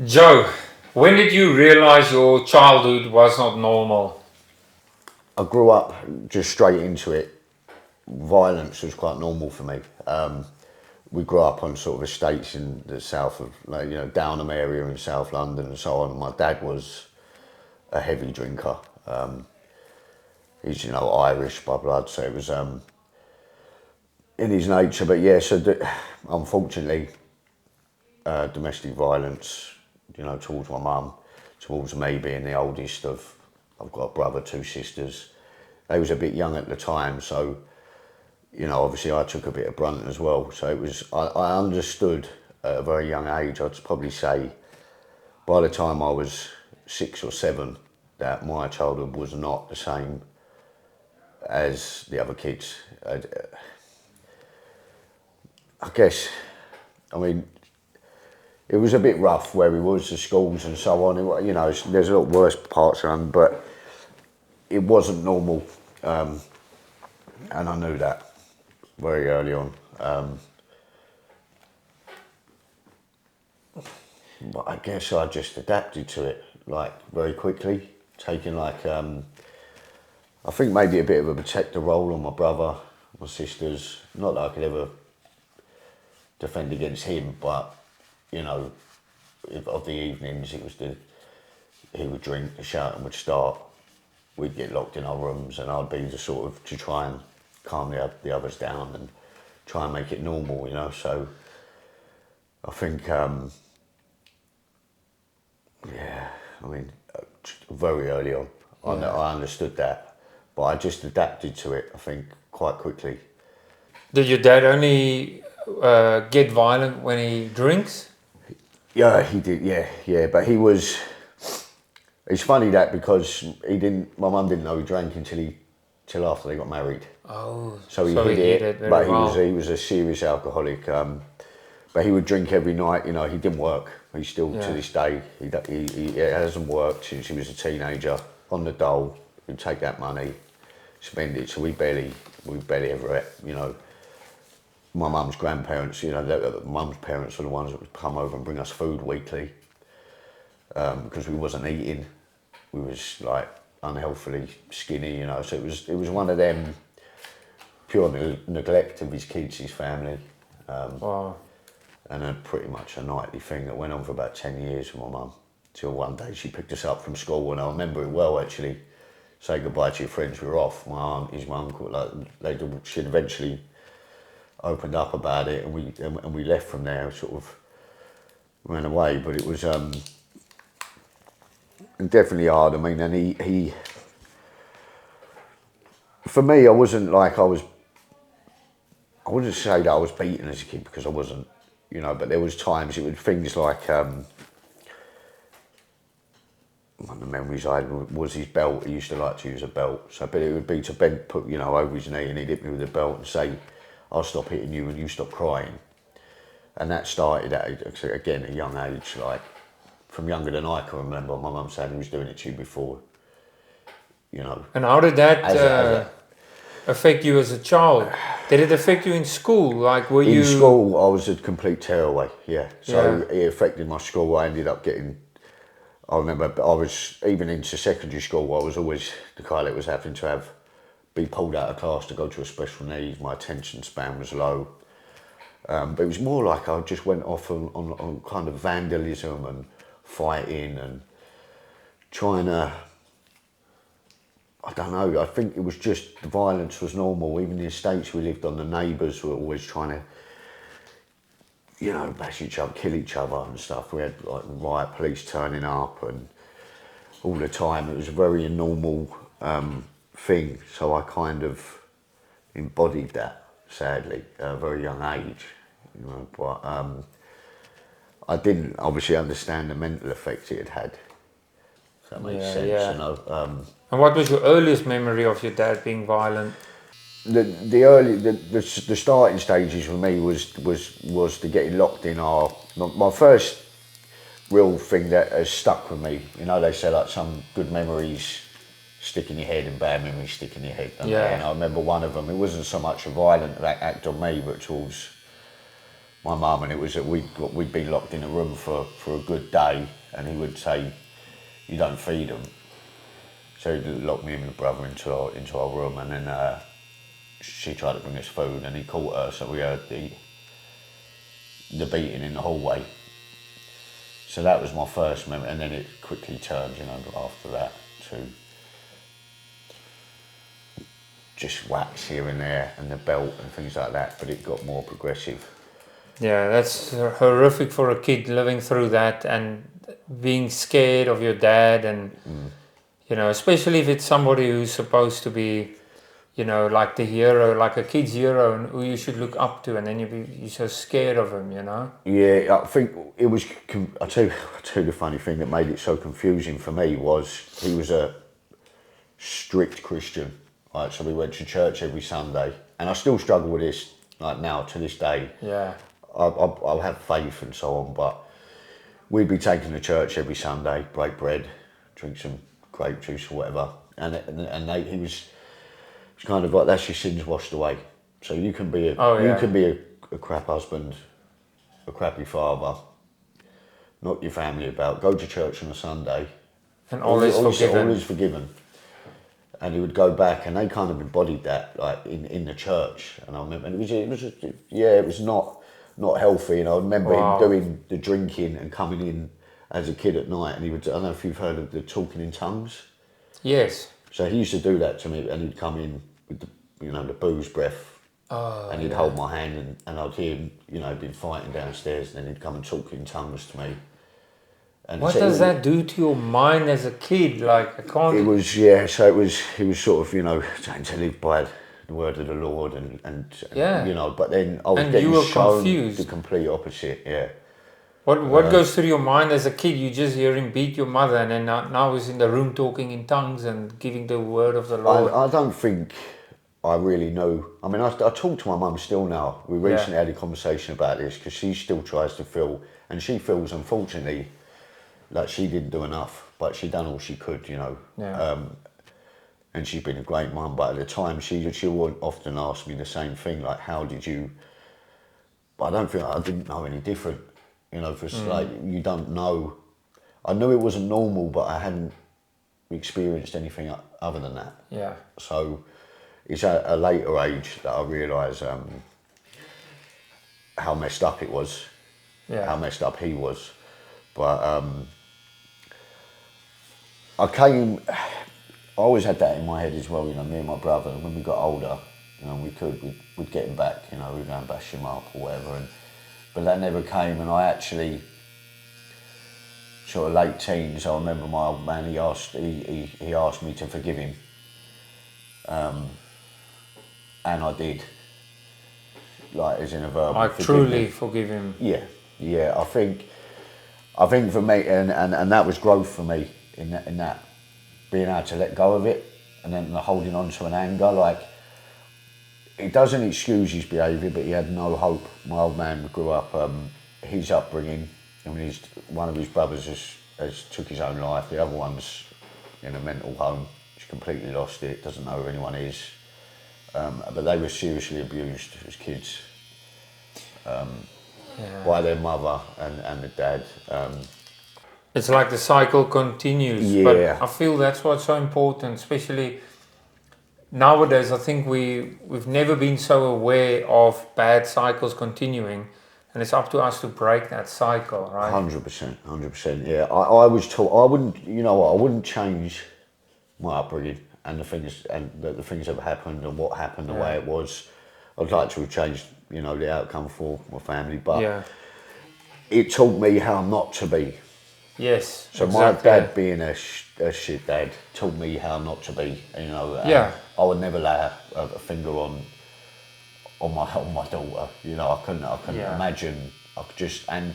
Joe, when did you realize your childhood was not normal? I grew up just straight into it. Violence was quite normal for me. We grew up on sort of estates in the south of, like, Downham area in South London and so on. My dad was a heavy drinker. He's, Irish by blood, so it was in his nature. But yeah, unfortunately, domestic violence, towards my mum, towards me being the oldest of, I've got a brother, two sisters. They was a bit young at the time, so obviously I took a bit of brunt as well. So I understood at a very young age, I'd probably say by the time I was 6 or 7, that my childhood was not the same as the other kids. I guess, I mean, it was a bit rough where we was, the schools and so on. There's a lot worse parts around, but it wasn't normal, and I knew that very early on. But I guess I just adapted to it very quickly, taking I think maybe a bit of a protector role on my brother, my sisters. Not that I could ever defend against him, but of the evenings he would drink, the shouting would start, we'd get locked in our rooms, and I'd be the sort of to try and calm the others down and try and make it normal, So I think, very early on, I understood that, but I just adapted to it, I think, quite quickly. Did your dad only get violent when he drinks? Yeah, he did. Yeah. But he was. It's funny that because my mum didn't know he drank till after they got married. Oh, So he hid it very but well. he was a serious alcoholic. But he would drink every night. He didn't work. He still to this day he hasn't worked since he was a teenager. On the dole, he'd take that money, spend it. So we barely ever, my mum's grandparents, mum's parents were the ones that would come over and bring us food weekly, because we wasn't eating. We was unhealthily skinny, So it was one of them pure neglect of his kids, his family, Wow. and pretty much a nightly thing that went on for about 10 years with my mum. Till one day she picked us up from school, and I remember it well actually. Say goodbye to your friends. We were off. My aunt, his mum, she'd eventually opened up about it, and we left from there. Sort of ran away, but it was definitely hard. I mean, and he for me, I wasn't I wouldn't say that I was beaten as a kid, because I wasn't, but there was times it was things like, one of the memories I had was his belt. He used to like to use a belt, but it would be to put over his knee, and he'd hit me with the belt and say, "I'll stop hitting you and you stop crying." And that started at, again, a young age, from younger than I can remember. My mum saying he was doing it to you before, And how did that affect you as a child? Did it affect you in school? Were you... In school, I was a complete tearaway, yeah. So it affected my school. I ended up I remember I was, even into secondary school, I was always the guy that was having to be pulled out of class to go to a special needs. My attention span was low. But it was more I just went off on kind of vandalism and fighting and trying to, I don't know, I think it was just the violence was normal. Even in the estates we lived on, the neighbours were always trying to, bash each other, kill each other and stuff. We had riot police turning up and all the time. It was a very normal thing. So I kind of embodied that, sadly, at a very young age. But I didn't obviously understand the mental effect it had. If that makes sense, Yeah. And what was your earliest memory of your dad being violent? The starting stages for me was to getting locked in my first real thing that has stuck with me. They say some good memories stick in your head and bad memories stick in your head, don't they? And I remember one of them. It wasn't so much a violent act on me, but towards my mum, and it was that we'd be locked in a room for a good day, and he would say, "You don't feed them." So he'd lock me and my brother into our room, and then she tried to bring us food, and he caught her, so we heard the beating in the hallway. So that was my first memory, and then it quickly turned, after that to just whacks here and there, and the belt and things like that. But it got more progressive. Yeah, that's horrific for a kid living through that and being scared of your dad, and especially if it's somebody who's supposed to be, like the hero, like a kid's hero, and who you should look up to, and then you're so scared of him, Yeah, I think it was. I tell you the funny thing that made it so confusing for me was he was a strict Christian, right? So we went to church every Sunday, and I still struggle with this, like now to this day. Yeah. I'll have faith and so on, but we'd be taken to church every Sunday, break bread, drink some grape juice or whatever, and he was kind of like, that's your sins washed away. So you can be a crap husband, a crappy father, knock your family about, go to church on a Sunday, and all is forgiven. All is forgiven. And he would go back, and they kind of embodied that, like in the church. And I remember, and it was not healthy. And I remember him doing the drinking and coming in as a kid at night. And he would, I don't know if you've heard of the talking in tongues. Yes. So he used to do that to me, and he'd come in with the booze breath. And he'd hold my hand, and I'd hear him, he'd been fighting downstairs, and then he'd come and talk in tongues to me. And what does that do to your mind as a kid? Like, I can't... It was, so he was sort of, trying to live by the word of the Lord, and but then I was getting shown confused. The complete opposite, yeah. What goes through your mind as a kid? You just hear him beat your mother, and then now he's in the room talking in tongues and giving the word of the Lord. I don't think I really know. I mean, I talk to my mum still now. We recently had a conversation about this, because she still tries to feel, and she feels, unfortunately, like she didn't do enough, but she done all she could, Yeah. And she's been a great mum, but at the time she would often ask me the same thing, like, how did you... But I didn't know any different, because like, you don't know. I knew it wasn't normal, but I hadn't experienced anything other than that. Yeah. So it's at a later age that I realise how messed up it was, how messed up he was. But I always had that in my head as well, me and my brother, when we got older, we'd get him back, we'd go and bash him up or whatever, but that never came. And I actually, sort of late teens, I remember my old man, he asked me to forgive him, and I did, like, as in a verbal. I truly forgive him. Yeah, I think for me, and that was growth for me, in that being able to let go of it, and then holding on to an anger. Like, it doesn't excuse his behaviour, but he had no hope. My old man grew up, his upbringing, one of his brothers has took his own life, the other one's in a mental home, he's completely lost it, doesn't know who anyone is, but they were seriously abused as kids. By their mother and the dad. It's like the cycle continues. Yeah. But I feel that's what's so important, especially nowadays. I think we've never been so aware of bad cycles continuing, and it's up to us to break that cycle, right? 100%. Yeah, I was taught, I wouldn't change my upbringing and the things that have happened and what happened the way it was. I'd like to have changed, the outcome for my family, but it taught me how not to be. Yes. So exactly. my dad being a shit dad taught me how not to be. I would never lay a finger on my daughter. I couldn't imagine. I could just, and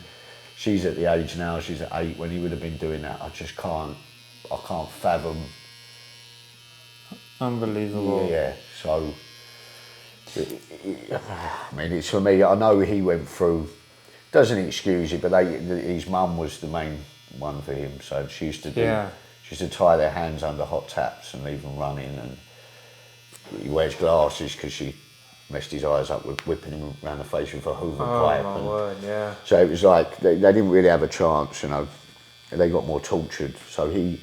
she's at the age now. She's at 8. When he would have been doing that, I just can't. I can't fathom. Unbelievable. Yeah. So. I mean, it's for me. I know he went through. Doesn't excuse it, but his mum was the main one for him. So she used to tie their hands under hot taps and leave them running. And he wears glasses because she messed his eyes up with whipping him around the face with a Hoover Oh pipe. my And word, yeah. so it was like they didn't really have a chance, you know. They got more tortured. So and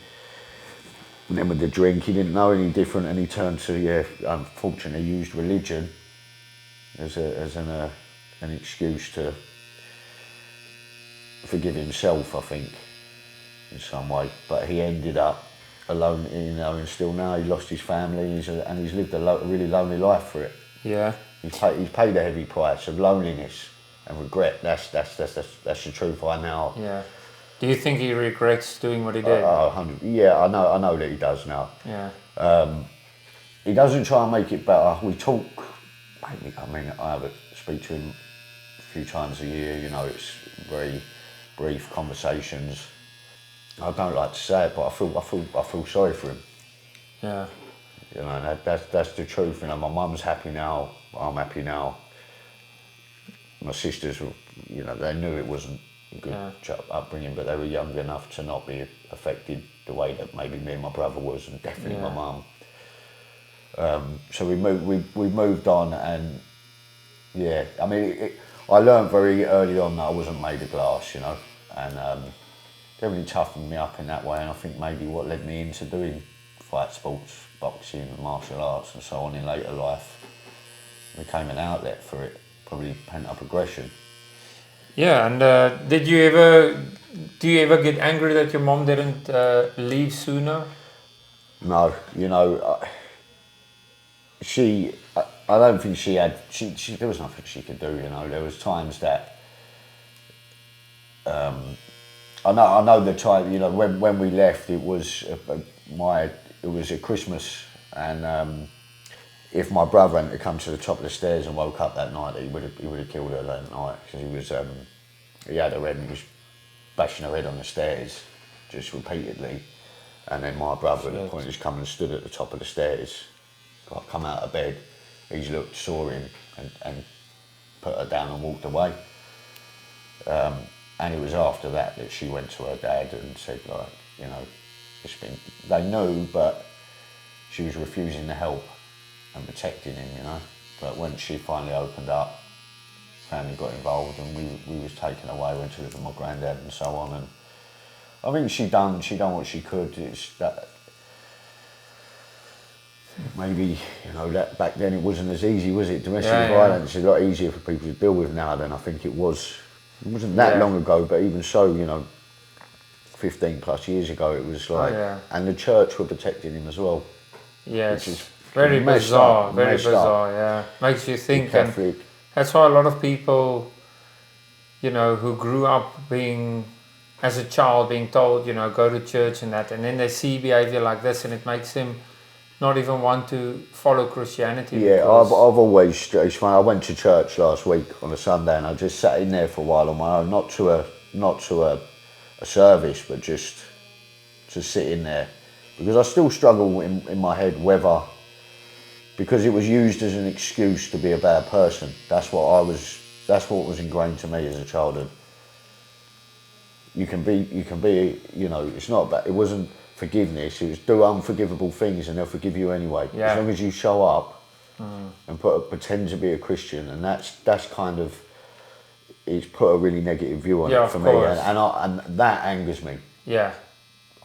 then with the drink, he didn't know any different, and he turned to, unfortunately, used religion as an excuse to forgive himself, I think, in some way. But he ended up alone, you know, and still now he lost his family, and he's lived a really lonely life for it. Yeah. He's paid a heavy price of loneliness and regret. That's the truth. I now. Yeah. Do you think he regrets doing what he did? 100. Yeah, I know that he does now. Yeah. He doesn't try and make it better. We talk. Maybe, I mean, I have a speak to him a few times a year. You know, it's very brief conversations. I don't like to say it, but I feel sorry for him. Yeah. You know, and that's the truth. You know, my mum's happy now. I'm happy now. My sisters, you know, they knew it wasn't a good upbringing, but they were young enough to not be affected the way that maybe me and my brother was, and definitely my mum. So we moved on, and yeah, I mean, I learned very early on that I wasn't made of glass, you know, and they really toughened me up in that way, and I think maybe what led me into doing fight sports, boxing, martial arts, and so on in later life became an outlet for it, probably pent-up aggression. Yeah, and do you ever get angry that your mom didn't leave sooner? No, you know, I don't think she had, there was nothing she could do, you know. There was times that, I know the time, you know, when we left, it was at Christmas, and if my brother hadn't come to the top of the stairs and woke up that night, he would have killed her that night, because he had her head and he was bashing her head on the stairs just repeatedly, and then my brother at the point just come and stood at the top of the stairs, got come out of bed, he's looked, saw him, and put her down and walked away. And it was after that she went to her dad and said, like, you know, they knew, but she was refusing to help and protecting him, you know. But when she finally opened up, family got involved, and we was taken away, went to live with my granddad and so on. And I think she done what she could. It's that maybe, you know, that back then it wasn't as easy, was it? Domestic violence is a lot easier for people to deal with now than I think it was. It wasn't that long ago, but even so, you know, 15 plus years ago, it was like, and the church were protecting him as well. Yes, which is very bizarre, yeah. Makes you think, and that's why a lot of people, you know, who grew up as a child being told, you know, go to church and that, and then they see behavior like this, and it makes them not even want to follow Christianity. Yeah, I've always, it's funny, I went to church last week on a Sunday, and I just sat in there for a while on my own, not to a service, but just to sit in there, because I still struggle in my head whether, because it was used as an excuse to be a bad person. That's what was ingrained to me as a childhood. You can be, you know, it's not bad. It wasn't forgiveness. It was do unforgivable things and they'll forgive you anyway. Yeah. As long as you show up and pretend to be a Christian, and that's kind of, it's put a really negative view on it for me, and that angers me. Yeah,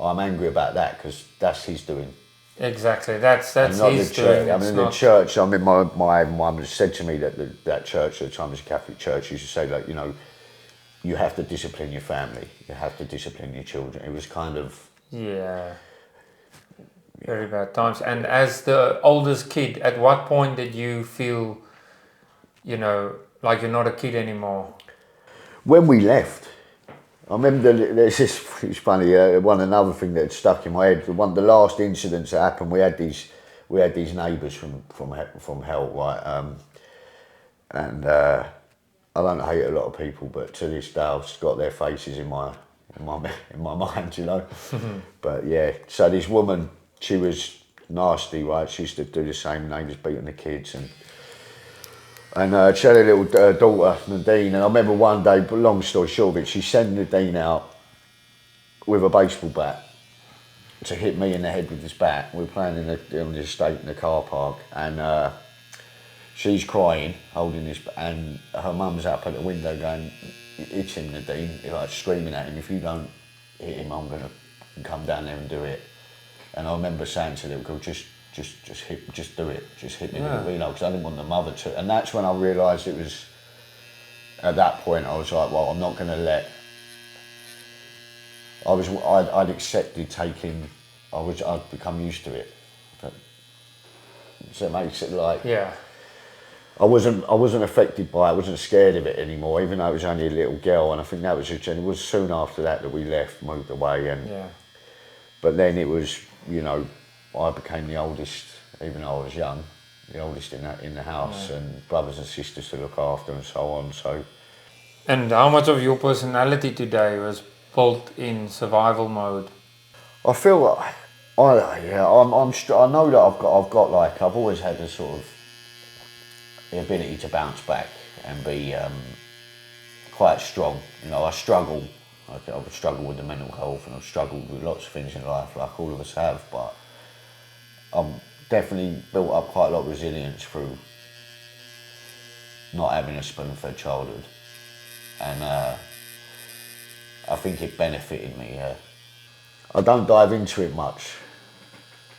I'm angry about that because that's his doing. Exactly, that's his doing. I mean, the church. I mean, my mum said to me that that church at the time was a Catholic church. Used to say, like, you know, you have to discipline your family. You have to discipline your children. It was kind of very bad times. And as the oldest kid, at what point did you feel, you know, like you're not a kid anymore? When we left, I remember it's funny. Another thing that stuck in my head. The last incidents that happened, we had these neighbours from hell, right? And I don't hate a lot of people, but to this day, I've got their faces in my mind, you know. But yeah, so this woman, she was nasty, right? She used to do the same, neighbours beating the kids, and she had a little daughter, Nadine, and I remember one day, but long story short of it, she sent Nadine out with a baseball bat to hit me in the head with this bat. We were playing on the estate in the car park, and she's crying, holding this, and her mum's up at the window going, "It's him, Nadine," like screaming at him, "If you don't hit him, I'm gonna come down there and do it." And I remember saying to the little girl, just do it, just hit me, because I didn't want the mother to. And that's when I realised it was. At that point, I was like, well, I'm not gonna let. I'd accepted taking. I'd become used to it. But, so it makes it like. Yeah. I wasn't affected by it. I wasn't scared of it anymore, even though it was only a little girl. And I think that was and it was soon after that we left, moved away, and. Yeah. But then it was, I became the oldest, even though I was young, the oldest in the house, and brothers and sisters to look after and so on. So. And how much of your personality today was built in survival mode? I feel like I know that I've always had a sort of the ability to bounce back and be quite strong. I struggle. I would struggle with the mental health, and I've struggled with lots of things in life, like all of us have. But I'm definitely built up quite a lot of resilience through not having a spoon-fed childhood, and I think it benefited me. I don't dive into it much.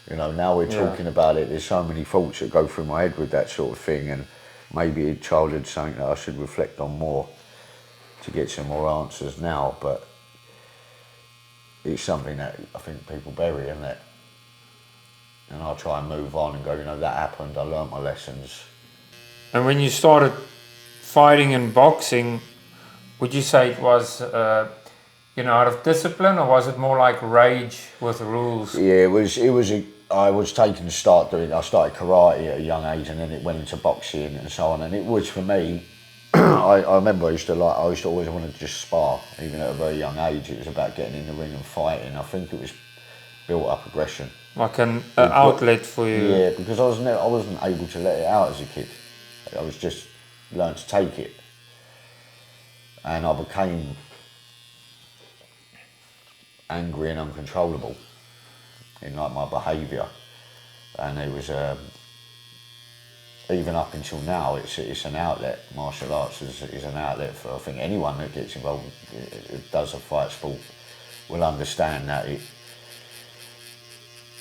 Now we're talking about it, there's so many thoughts that go through my head with that sort of thing, and maybe childhood's something that I should reflect on more to get some more answers now, but it's something that I think people bury, isn't it? And I'll try and move on and go, that happened, I learnt my lessons. And when you started fighting and boxing, would you say it was out of discipline, or was it more like rage with rules? Yeah, I was taken to start doing. I started karate at a young age, and then it went into boxing and so on. And it was for me. I remember I used to always want to just spar, even at a very young age. It was about getting in the ring and fighting. I think it was built up aggression, like an outlet for you. Yeah, because I wasn't able to let it out as a kid. I was just learned to take it, and I became angry and uncontrollable in like my behaviour, and it was even up until now it's an outlet. Martial arts is an outlet for, I think, anyone that gets involved, it does a fight sport, will understand that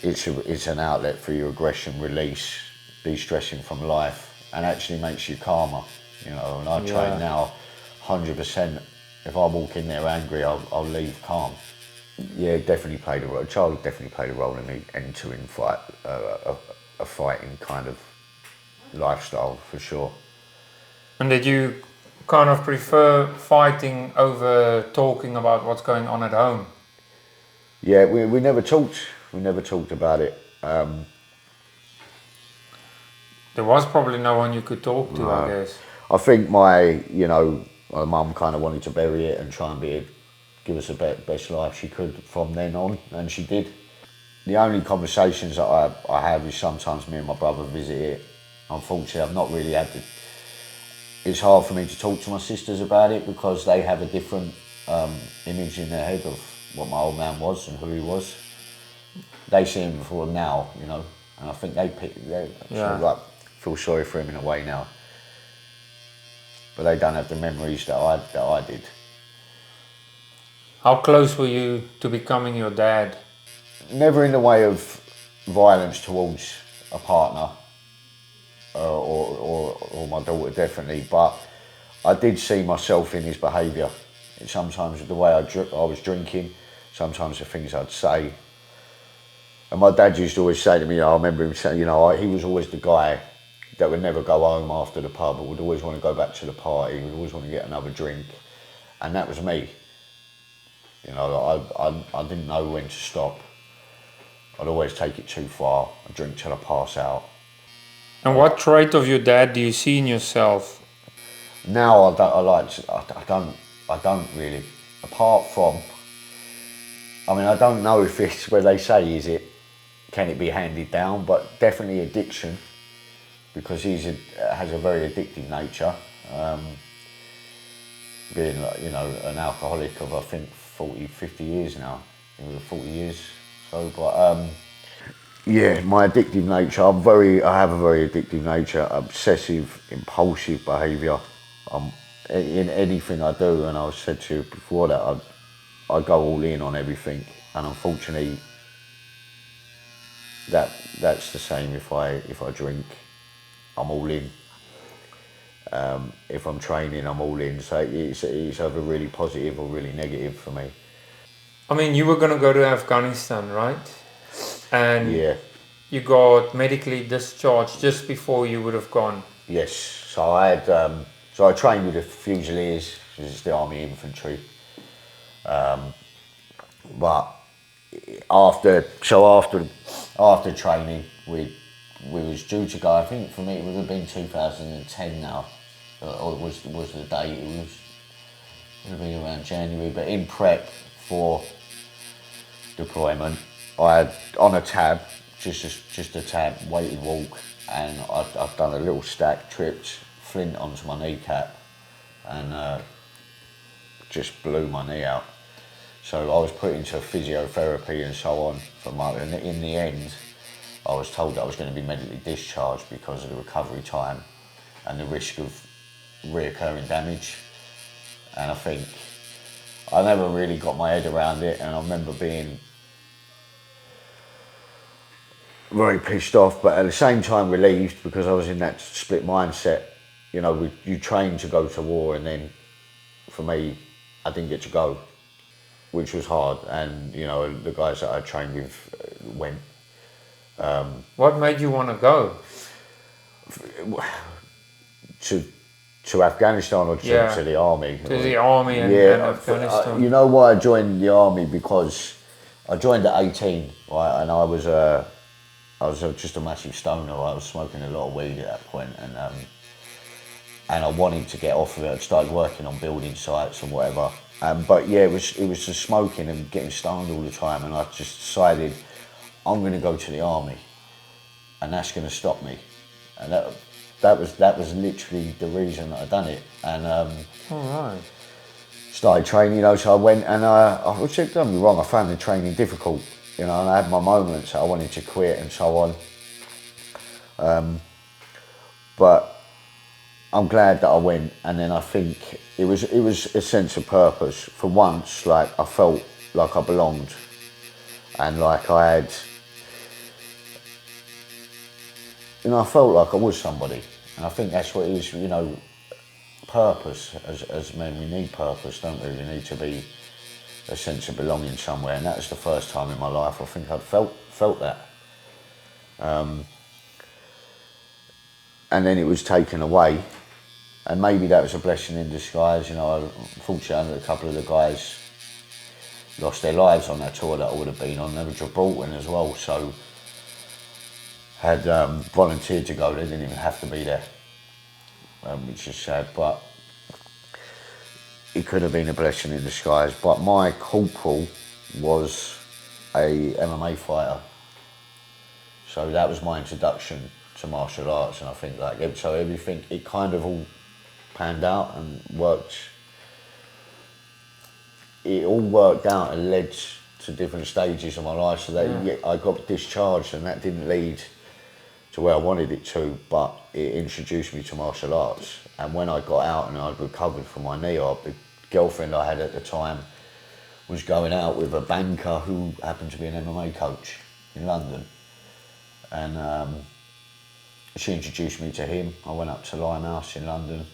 it's an outlet for your aggression release, de-stressing from life, and actually makes you calmer. And I train now 100%. If I walk in there angry, I'll leave calm. Yeah, definitely played a role. Childhood definitely played a role in me entering a fighting kind of lifestyle, for sure. And did you kind of prefer fighting over talking about what's going on at home? Yeah, we never talked. We never talked about it. There was probably no one you could talk to, I guess. I think my mum kind of wanted to bury it and try and give us the best life she could from then on, and she did. The only conversations that I have is sometimes me and my brother visit it. Unfortunately, I've not really had it's hard for me to talk to my sisters about it because they have a different image in their head of what my old man was and who he was. They see him before now, and I think they sort of like feel sorry for him in a way now. But they don't have the memories that I did. How close were you to becoming your dad? Never in the way of violence towards a partner or my daughter, definitely, but I did see myself in his behaviour. Sometimes the way I was drinking, sometimes the things I'd say. And my dad used to always say to me, I remember him saying, he was always the guy that would never go home after the pub, but would always want to go back to the party, would always want to get another drink. And that was me. I didn't know when to stop. I'd always take it too far. I'd drink till I pass out. And what trait of your dad do you see in yourself? Now I don't really. Apart from, I don't know if it's where they say can it be handed down, but definitely addiction, because has a very addictive nature. Being an alcoholic of I think 40, 50 years now, 40 years. So, but Yeah, my addictive nature. I have a very addictive nature. Obsessive, impulsive behaviour. I'm in anything I do, and I said to you before that I go all in on everything, and unfortunately, that's the same if I drink, I'm all in. If I'm training, I'm all in. So it's either really positive or really negative for me. I mean, you were going to go to Afghanistan, right? And Yeah. you got medically discharged just before you would have gone. Yes. So I had so I trained with the Fusiliers, which is the Army Infantry. But after training, we was due to go. I think for me it would have been 2010 now, or was the date. Would have been around January. But in prep for deployment, I had on a tab, just a tab, weighted walk, and I've done a little stack, tripped flint onto my kneecap, and just blew my knee out. So I was put into physiotherapy and so on. And in the end, I was told that I was going to be medically discharged because of the recovery time and the risk of reoccurring damage. And I think I never really got my head around it, and I remember being very pissed off, but at the same time relieved because I was in that split mindset. You know, you train to go to war, and then for me, I didn't get to go, which was hard. And you know, the guys that I trained with went. What made you want to go? to to Afghanistan or Yeah, to the army. to the army and Afghanistan. You know why I joined the army? Because I joined at 18, right, and I was just a massive stoner. I was smoking a lot of weed at that point, and I wanted to get off of it. I started working on building sites and whatever. But yeah, it was just smoking and getting stoned all the time, and I just decided I'm going to go to the army, and that's going to stop me, and that was literally the reason that I done it, and All right. started training. You know, so I went, and I was, don't get me wrong, I found the training difficult, you know, and I had my moments that I wanted to quit and so on. But I'm glad that I went, and then I think it was a sense of purpose. For once, like I felt like I belonged, and like I had, you know, I felt like I was somebody, and I think that's what it is. You know, purpose. As men, we need purpose, don't we? We need to be a sense of belonging somewhere, and that was the first time in my life I think I'd felt that. And then it was taken away, and maybe that was a blessing in disguise. You know, unfortunately, a couple of the guys lost their lives on that tour that I would have been on. They were Gibraltar as well, so had volunteered to go. They didn't even have to be there, which is sad, but it could have been a blessing in disguise. But my corporal was a MMA fighter, so that was my introduction to martial arts, and I think like so everything, it kind of all panned out and worked. It all worked out and led to different stages of my life. So that I got discharged, and that didn't lead to where I wanted it to, but it introduced me to martial arts. And when I got out and I'd recovered from my knee op, the girlfriend I had at the time was going out with a banker who happened to be an MMA coach in London, and she introduced me to him. I went up to Limehouse in London.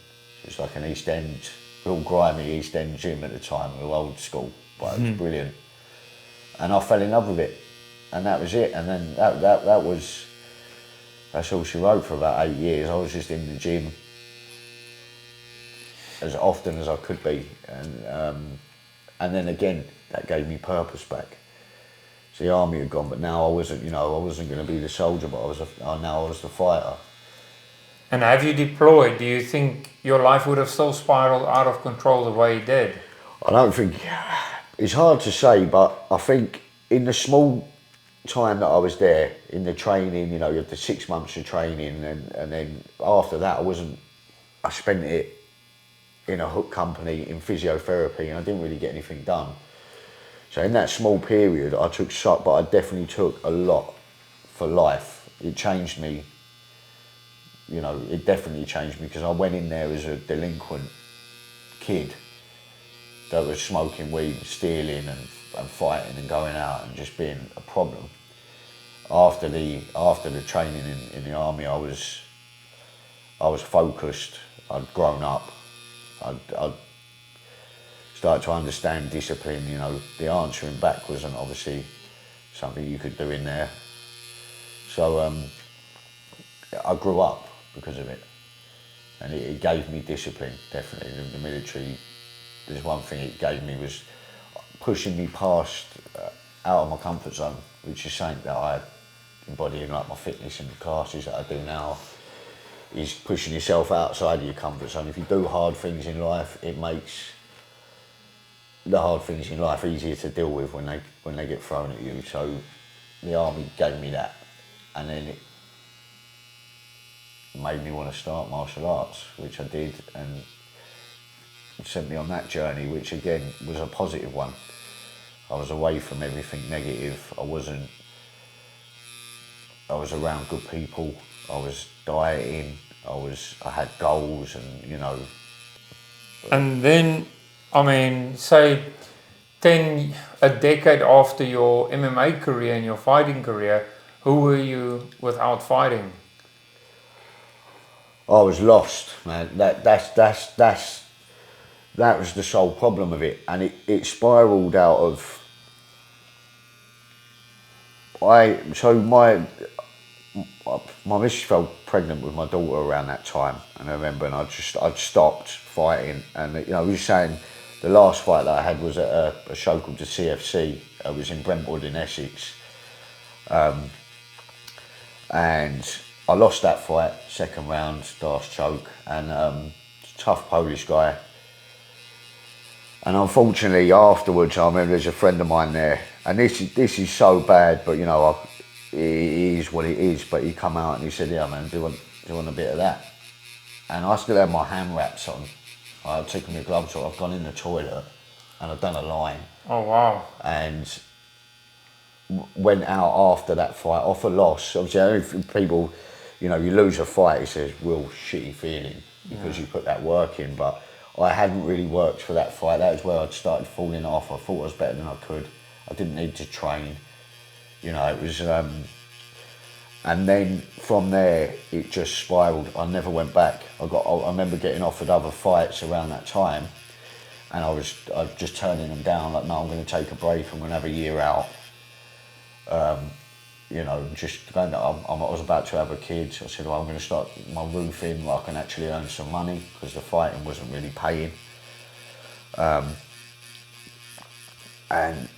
It was like an East End, real grimy East End gym at the time, real old school, but it was brilliant. And I fell in love with it, and that was it. And then that's all she wrote for about 8 years. I was just in the gym as often as I could be, and then again that gave me purpose back. So the army had gone, but now I wasn't. You know, I wasn't going to be the soldier, but now I was the fighter. And have you deployed? Do you think your life would have still spiraled out of control the way it did? I don't think it's hard to say, but I think in the small time that I was there, in the training, you know, you had the 6 months of training, and then after that, I spent it in a hook company in physiotherapy, and I didn't really get anything done. So in that small period, but I definitely took a lot for life. It changed me, you know, it definitely changed me, because I went in there as a delinquent kid that was smoking weed, stealing and fighting and going out and just being a problem. After the training in the army, I was focused. I'd grown up. I'd started to understand discipline. You know, the answering back wasn't obviously something you could do in there. So I grew up because of it, and it gave me discipline. Definitely, the military. There's one thing it gave me was pushing me past out of my comfort zone, which is something that I embody in like my fitness and classes that I do now. Is pushing yourself outside of your comfort zone. If you do hard things in life, it makes the hard things in life easier to deal with when they get thrown at you. So the army gave me that, and then it made me want to start martial arts, which I did, and sent me on that journey, which again was a positive one. I was away from everything negative. I was around good people. I was dieting. I had goals, and you know. And then, I mean, say a decade after your MMA career and your fighting career, who were you without fighting? I was lost, man. That was the sole problem of it, and it spiraled out of. My missus fell pregnant with my daughter around that time, and I remember, and I'd stopped fighting, and you know, we were saying the last fight that I had was at a show called the CFC. It was in Brentwood in Essex, and I lost that fight, second round, last choke, and tough Polish guy. And unfortunately, afterwards, I remember there's a friend of mine there, and this is so bad, but you know, it is what it is. But he come out and he said, "Yeah, man, do you want a bit of that?" And I still had my hand wraps on. I took my gloves off. I've gone in the toilet, and I've done a line. Oh wow! And went out after that fight off a loss. Obviously, people, you know, you lose a fight, it's a real shitty feeling because you put that work in. But I hadn't really worked for that fight. That was where I'd started falling off. I thought I was better than I could. I didn't need to train. You know, it was, and then from there it just spiraled. I never went back. I remember getting offered other fights around that time, and I was just turning them down. Like, no, I'm going to take a break. I'm going to have a year out. You know, just going. I was about to have a kid. So I said, well, I'm going to start my roofing where I can actually earn some money, because the fighting wasn't really paying. And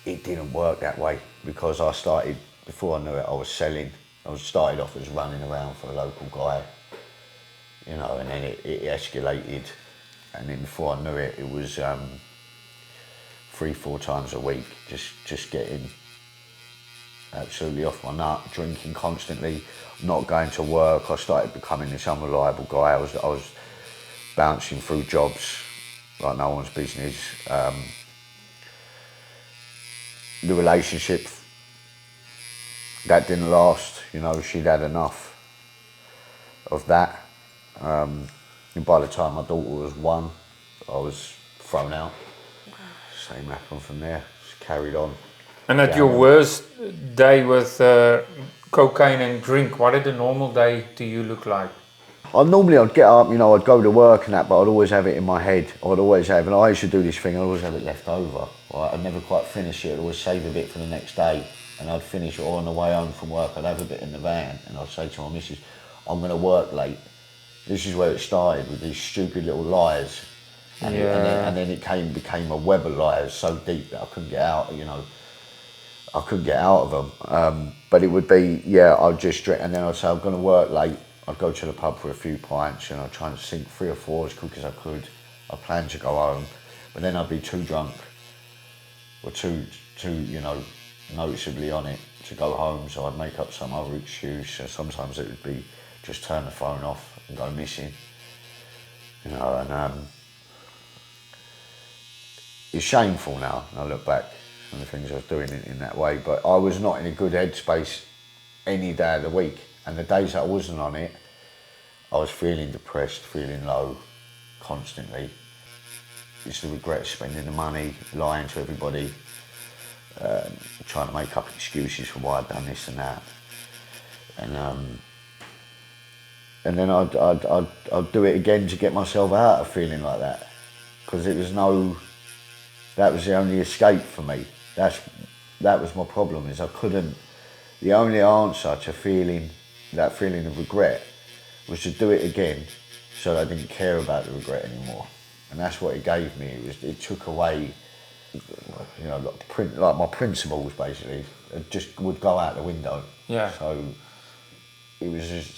it didn't work that way, because I started, before I knew it, I was selling. I started off as running around for a local guy, you know, and then it escalated, and then before I knew it, it was 3-4 times a week, just getting absolutely off my nut, drinking constantly, not going to work. I started becoming this unreliable guy. I was bouncing through jobs like no one's business. The relationship, that didn't last, you know, she'd had enough of that. And by the time my daughter was 1, I was thrown out. Same happened from there, just carried on. And at your worst day with cocaine and drink, what did a normal day to you look like? I'd get up, you know, I'd go to work and that, but I'd always have it in my head. I'd always have, and I used to do this thing, I'd always have it left over. Right? I'd never quite finish it, I'd always save a bit for the next day, and I'd finish it all on the way home from work. I'd have a bit in the van, and I'd say to my missus, I'm going to work late. This is where it started, with these stupid little lies. And, and then it became a web of lies so deep that I couldn't get out, you know. I couldn't get out of them. But it would be, I'd just drink, and then I'd say, I'm going to work late. I'd go to the pub for a few pints, and I'd try and sink 3 or 4 as quick as I could. I planned to go home, but then I'd be too drunk, or too, you know, noticeably on it to go home, so I'd make up some other excuse. So sometimes it would be just turn the phone off and go missing, you know, and it's shameful now, I look back on the things I was doing in that way, but I was not in a good headspace any day of the week. And the days that I wasn't on it, I was feeling depressed, feeling low, constantly. Used to regret spending the money, lying to everybody, trying to make up excuses for why I'd done this and that. And then I'd do it again to get myself out of feeling like that. Because that was the only escape for me. That was my problem, is I couldn't, the only answer to that feeling of regret was to do it again so that I didn't care about the regret anymore. And that's what it gave me. It took away, like my principles basically, it just would go out the window. Yeah. So it was just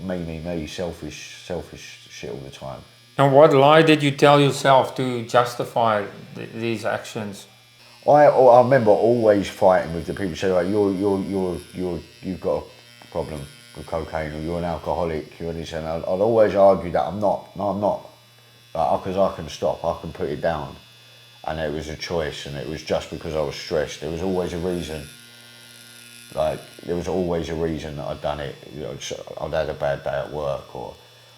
me, selfish shit all the time. And what lie did you tell yourself to justify these actions? I remember always fighting with the people who say, like, you've got a problem with cocaine, or you're an alcoholic, you're this, and I'd always argue that I'm not. No, I'm not. Because I can stop, I can put it down. And it was a choice, and it was just because I was stressed. There was always a reason. There was always a reason that I'd done it. I'd had a bad day at work, or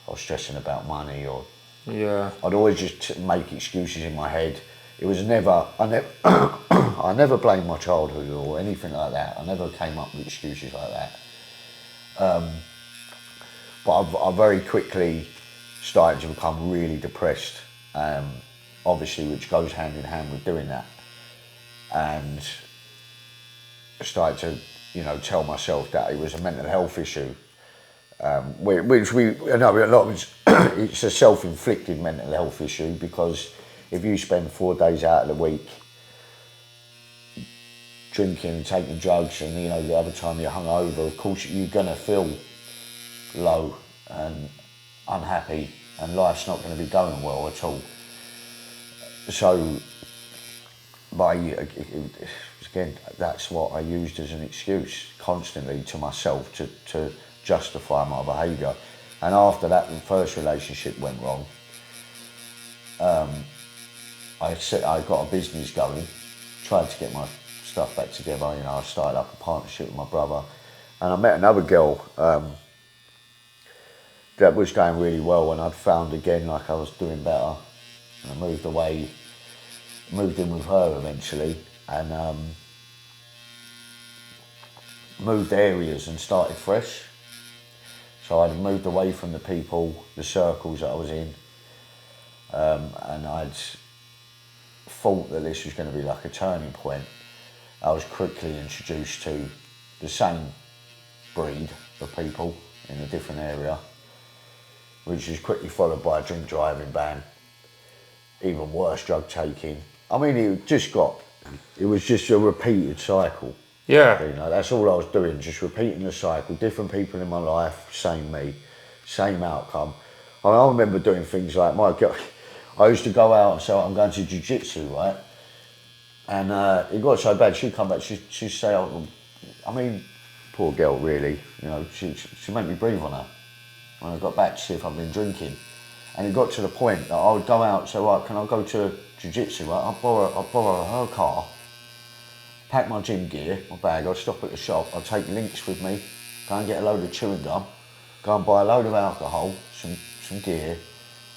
I was stressing about money, or yeah. I'd always just make excuses in my head. It was never, I never blamed my childhood or anything like that. I never came up with excuses like that. But I very quickly started to become really depressed, obviously, which goes hand in hand with doing that. And I started to, tell myself that it was a mental health issue, which it's a self-inflicted mental health issue, because if you spend 4 days out of the week drinking and taking drugs, and the other time you're hungover, of course you're gonna feel low and unhappy, and life's not going to be going well at all. So, again, that's what I used as an excuse constantly to myself to justify my behaviour. And after that, the first relationship went wrong. I got a business going, tried to get my stuff back together. I started up a partnership with my brother, and I met another girl that was going really well, and I'd found again like I was doing better, and I moved in with her eventually, and moved areas and started fresh. So I'd moved away from the people, the circles that I was in, and I'd thought that this was going to be like a turning point. I was quickly introduced to the same breed of people in a different area, which was quickly followed by a drink driving ban, even worse drug taking. I mean, it was just a repeated cycle. Yeah. That's all I was doing, just repeating the cycle, different people in my life, same me, same outcome. I remember doing things like, I used to go out and say, I'm going to jiu-jitsu, right? And it got so bad, she'd come back, she'd say, poor girl really, she made me breathe on her. When I got back to see if I'd been drinking. And it got to the point that I would go out and say, right, can I go to jiu-jitsu, right? I'll borrow her car, pack my gym gear, my bag, I'd stop at the shop, I'd take links with me, go and get a load of chewing gum, go and buy a load of alcohol, some gear,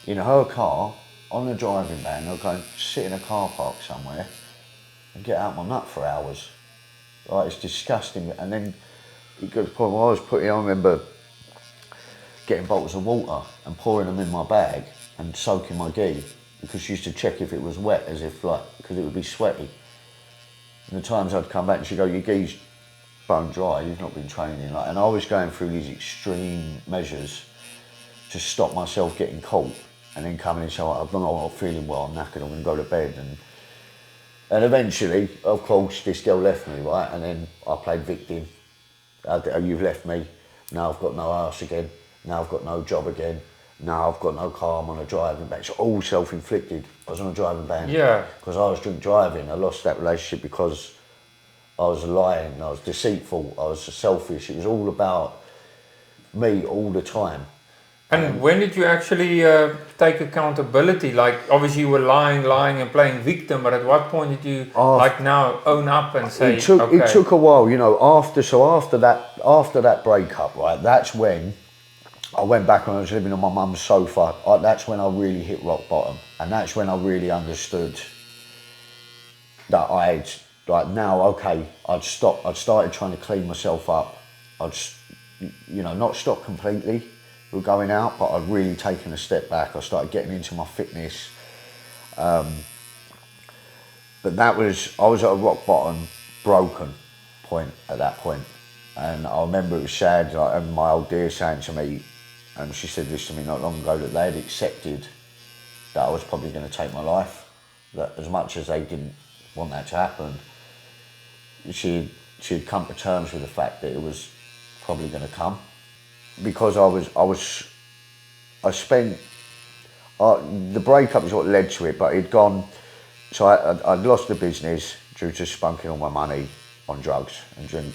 in her car, on the driving ban. I'd go and sit in a car park somewhere and get out my nut for hours. Right, it's disgusting. And then it got to the point where I remember getting bottles of water and pouring them in my bag and soaking my gi, because she used to check if it was wet, because it would be sweaty. And the times I'd come back and she'd go, your gi's bone dry, you've not been training. And I was going through these extreme measures to stop myself getting caught, and then coming and saying, I'm not feeling well, I'm knackered, I'm going to go to bed. And eventually, of course, this girl left me, right? And then I played victim. You've left me, now I've got no house again. Now I've got no job again. Now I've got no car, I'm on a driving ban. It's all self-inflicted. I was on a driving ban. Yeah. Because I was drink driving. I lost that relationship because I was lying, I was deceitful, I was selfish. It was all about me all the time. And when did you actually take accountability? Like, obviously you were lying and playing victim, but at what point did you, like now, own up and say, it took a while, you know, after that breakup, right, that's when I went back and I was living on my mum's sofa. That's when I really hit rock bottom. And that's when I really understood that I'd started trying to clean myself up. Not stop completely with going out, but I'd really taken a step back. I started getting into my fitness. But I was at a rock bottom, broken point at that point. And I remember it was sad, and my old dear saying to me, and she said this to me not long ago, that they had accepted that I was probably going to take my life. That as much as they didn't want that to happen, she'd come to terms with the fact that it was probably going to come. Because the breakup is what led to it, but it'd gone, so I'd lost the business due to spunking all my money on drugs and drink.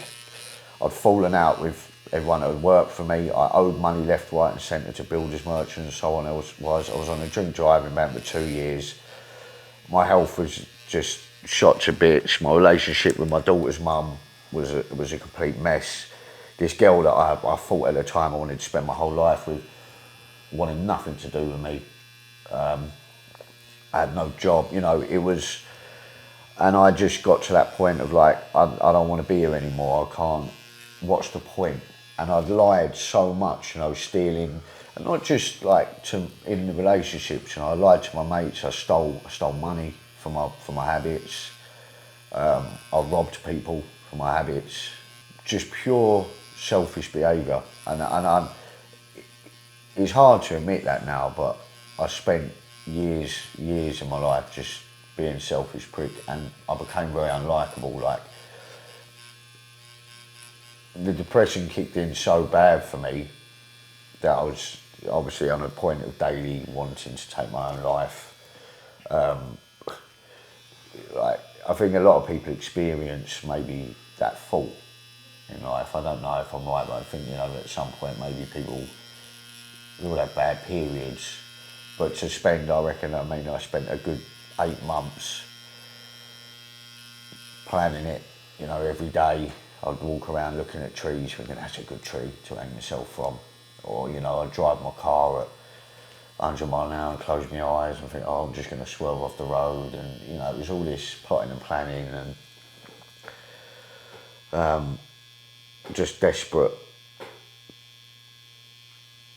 I'd fallen out with everyone that had worked for me. I owed money left, right and centre to builders, merchants and so on. I was on a drink driving ban for 2 years. My health was just shot to bits. My relationship with my daughter's mum was a complete mess. This girl that I thought at the time I wanted to spend my whole life with wanted nothing to do with me. I had no job, it was, and I just got to that point of like, I don't want to be here anymore, I can't, what's the point? And I'd lied so much, stealing, and not just like in the relationships, I lied to my mates, I stole money for my habits, I robbed people for my habits, just pure selfish behaviour, and it's hard to admit that now, but I spent years of my life just being a selfish prick, and I became very unlikable. Like, the depression kicked in so bad for me that I was obviously on a point of daily wanting to take my own life. I think a lot of people experience maybe that fault in life. I don't know if I'm right, but I think, at some point maybe people will have bad periods. But to spend, I spent a good 8 months planning it, every day. I'd walk around looking at trees thinking that's a good tree to hang myself from. Or, I'd drive my car at 100 mile an hour and close my eyes and think, I'm just going to swerve off the road. And, it was all this plotting and planning and just desperate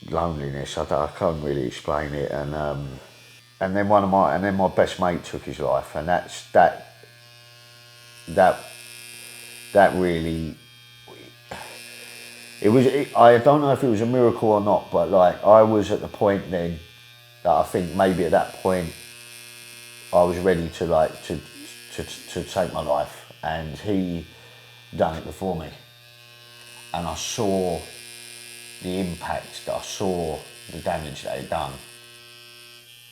loneliness. I can't really explain it. And then my best mate took his life, and that really, I don't know if it was a miracle or not, but like, I was at the point then that I think maybe at that point I was ready to take my life, and he done it before me, and I saw the impact, that I saw the damage that he'd done.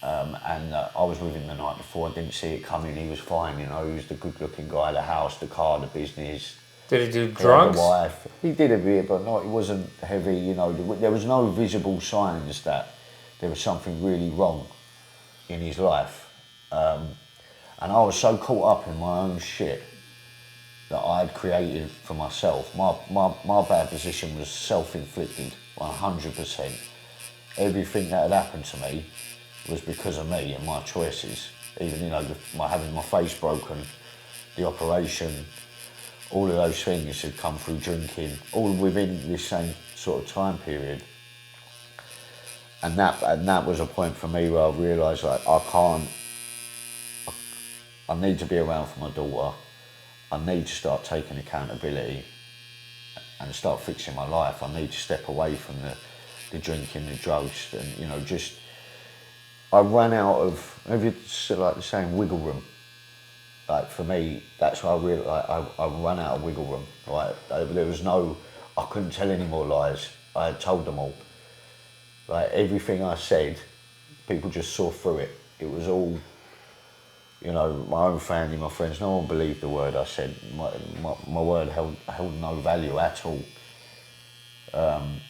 And I was with him the night before, I didn't see it coming, he was fine, he was the good looking guy, the house, the car, the business. Did he do drugs? The wife. He did a bit, but not, it wasn't heavy, there was no visible signs that there was something really wrong in his life. And I was so caught up in my own shit that I had created for myself. My bad position was self-inflicted, 100%. Everything that had happened to me was because of me and my choices. Even, having my face broken, the operation, all of those things had come through drinking, all within this same sort of time period. And that was a point for me where I realised, like, I need to be around for my daughter. I need to start taking accountability and start fixing my life. I need to step away from the drinking, the drugs, and I ran out of, like the saying, wiggle room. Like, for me, that's why I realised I ran out of wiggle room. Right, there was I couldn't tell any more lies. I had told them all. Like, everything I said, people just saw through it. It was all, my own family, my friends, no one believed the word I said. My word held no value at all. And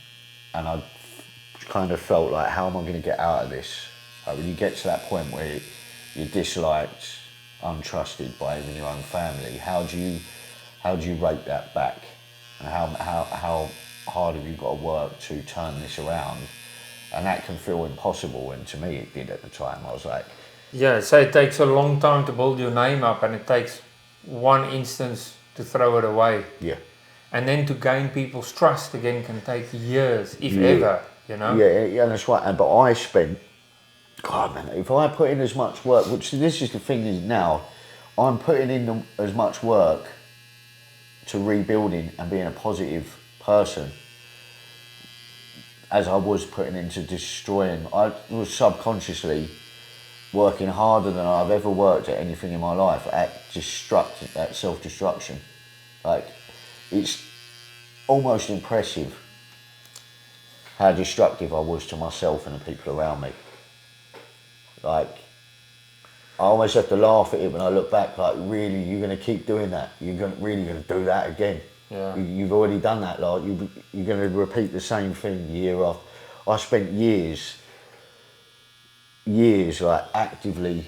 I'd kind of felt like, how am I going to get out of this? Like when you get to that point where you're disliked, untrusted by even your own family, how do you rake that back? And how hard have you got to work to turn this around? And that can feel impossible, and to me it did at the time. I was like, Yeah, so it takes a long time to build your name up, and it takes one instance to throw it away. yeah. And then to gain people's trust again can take years, if Yeah. ever, you know? Yeah, that's right. But I spent, God man, if I put in as much work, which this is the thing is now, I'm putting in as much work to rebuilding and being a positive person as I was putting into destroying. I was subconsciously working harder than I've ever worked at anything in my life at self-destruction. Like, it's almost impressive how destructive I was to myself and the people around me. Like, I almost have to laugh at it when I look back, like, really, you're going to keep doing that? Really going to do that again? Yeah. You've already done that, like, you're going to repeat the same thing year after. I spent years, like, actively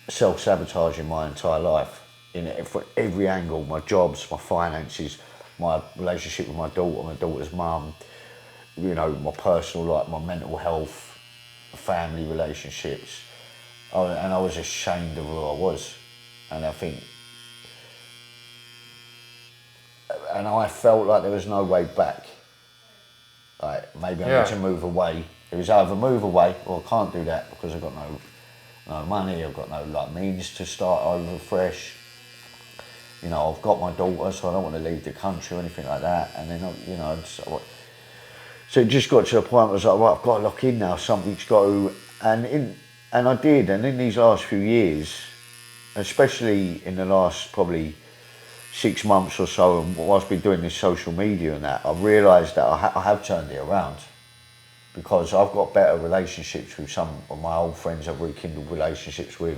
self-sabotaging my entire life, for every angle, my jobs, my finances, my relationship with my daughter's mum, you know, my personal life, my mental health, family relationships. And I was ashamed of who I was. And I think, and I felt like there was no way back. Like, maybe I need to move away. It was either move away, or I can't do that because I've got no money, I've got no like means to start over fresh. You know, I've got my daughter, so I don't want to leave the country or anything like that. And then, you know, so it just got to the point where I was like, right, I've got to lock in now, something's got to, and I did. And in these last few years, especially in the last probably 6 months or so, and whilst I've been doing this social media and that, I've realised that I have turned it around, because I've got better relationships with some of my old friends. I've rekindled relationships with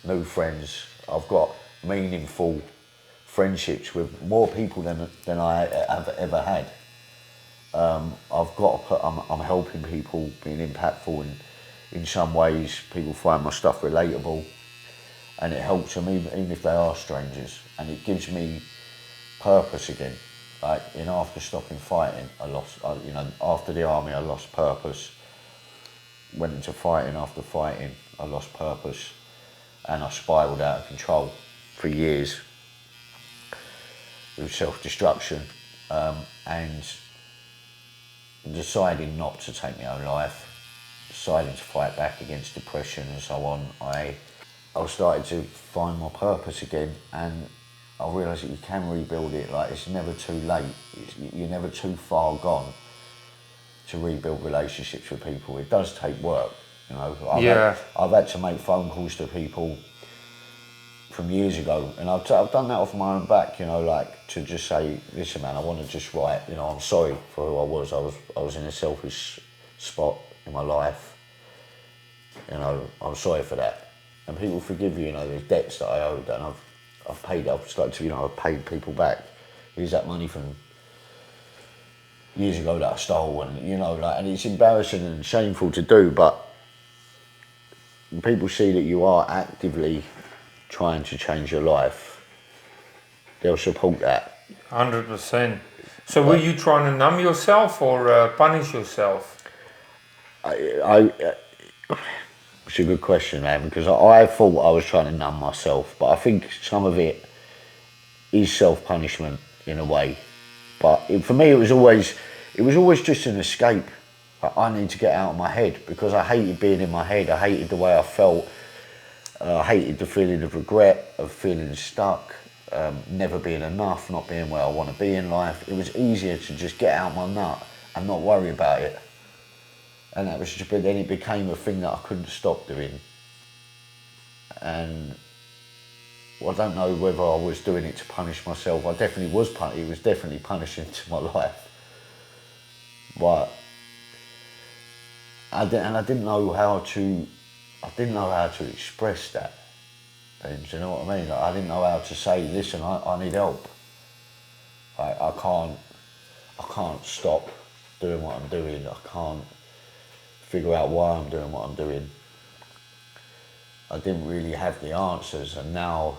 new friends. I've got meaningful friendships with more people than I have ever had. I'm helping people, being impactful, and in some ways people find my stuff relatable, and it helps them even if they are strangers, and it gives me purpose again. Like, after stopping fighting, after the army I lost purpose, went into fighting. After fighting I lost purpose, and I spiralled out of control for years with self-destruction, and deciding not to take my own life, deciding to fight back against depression and so on. I started to find my purpose again, and I realised that you can rebuild it. Like, it's never too late. You're never too far gone to rebuild relationships with people. It does take work, you know. I've had to make phone calls to people from years ago, and I've done that off my own back, you know, like, to just say, listen man, I want to just write, you know, I'm sorry for who I was. I was in a selfish spot in my life, you know, I'm sorry for that. And people forgive you, you know, there's debts that I owed, and I've started to, you know, I've paid people back. Here's that money from years ago that I stole, and, you know, like, and it's embarrassing and shameful to do, but people see that you are actively trying to change your life, they'll support that. 100%. So were you trying to numb yourself or punish yourself? It's a good question, man, because I thought I was trying to numb myself, but I think some of it is self-punishment in a way. But for me, it was always just an escape. Like, I need to get out of my head, because I hated being in my head. I hated the way I felt. I hated the feeling of regret, of feeling stuck, never being enough, not being where I want to be in life. It was easier to just get out my nut and not worry about it. And that was just, but then it became a thing that I couldn't stop doing. And I don't know whether I was doing it to punish myself. I definitely was. It was definitely punishing to my life. But I didn't know how to express that. And do you know what I mean? Like, I didn't know how to say, listen, I need help. I can't stop doing what I'm doing. I can't figure out why I'm doing what I'm doing. I didn't really have the answers, and now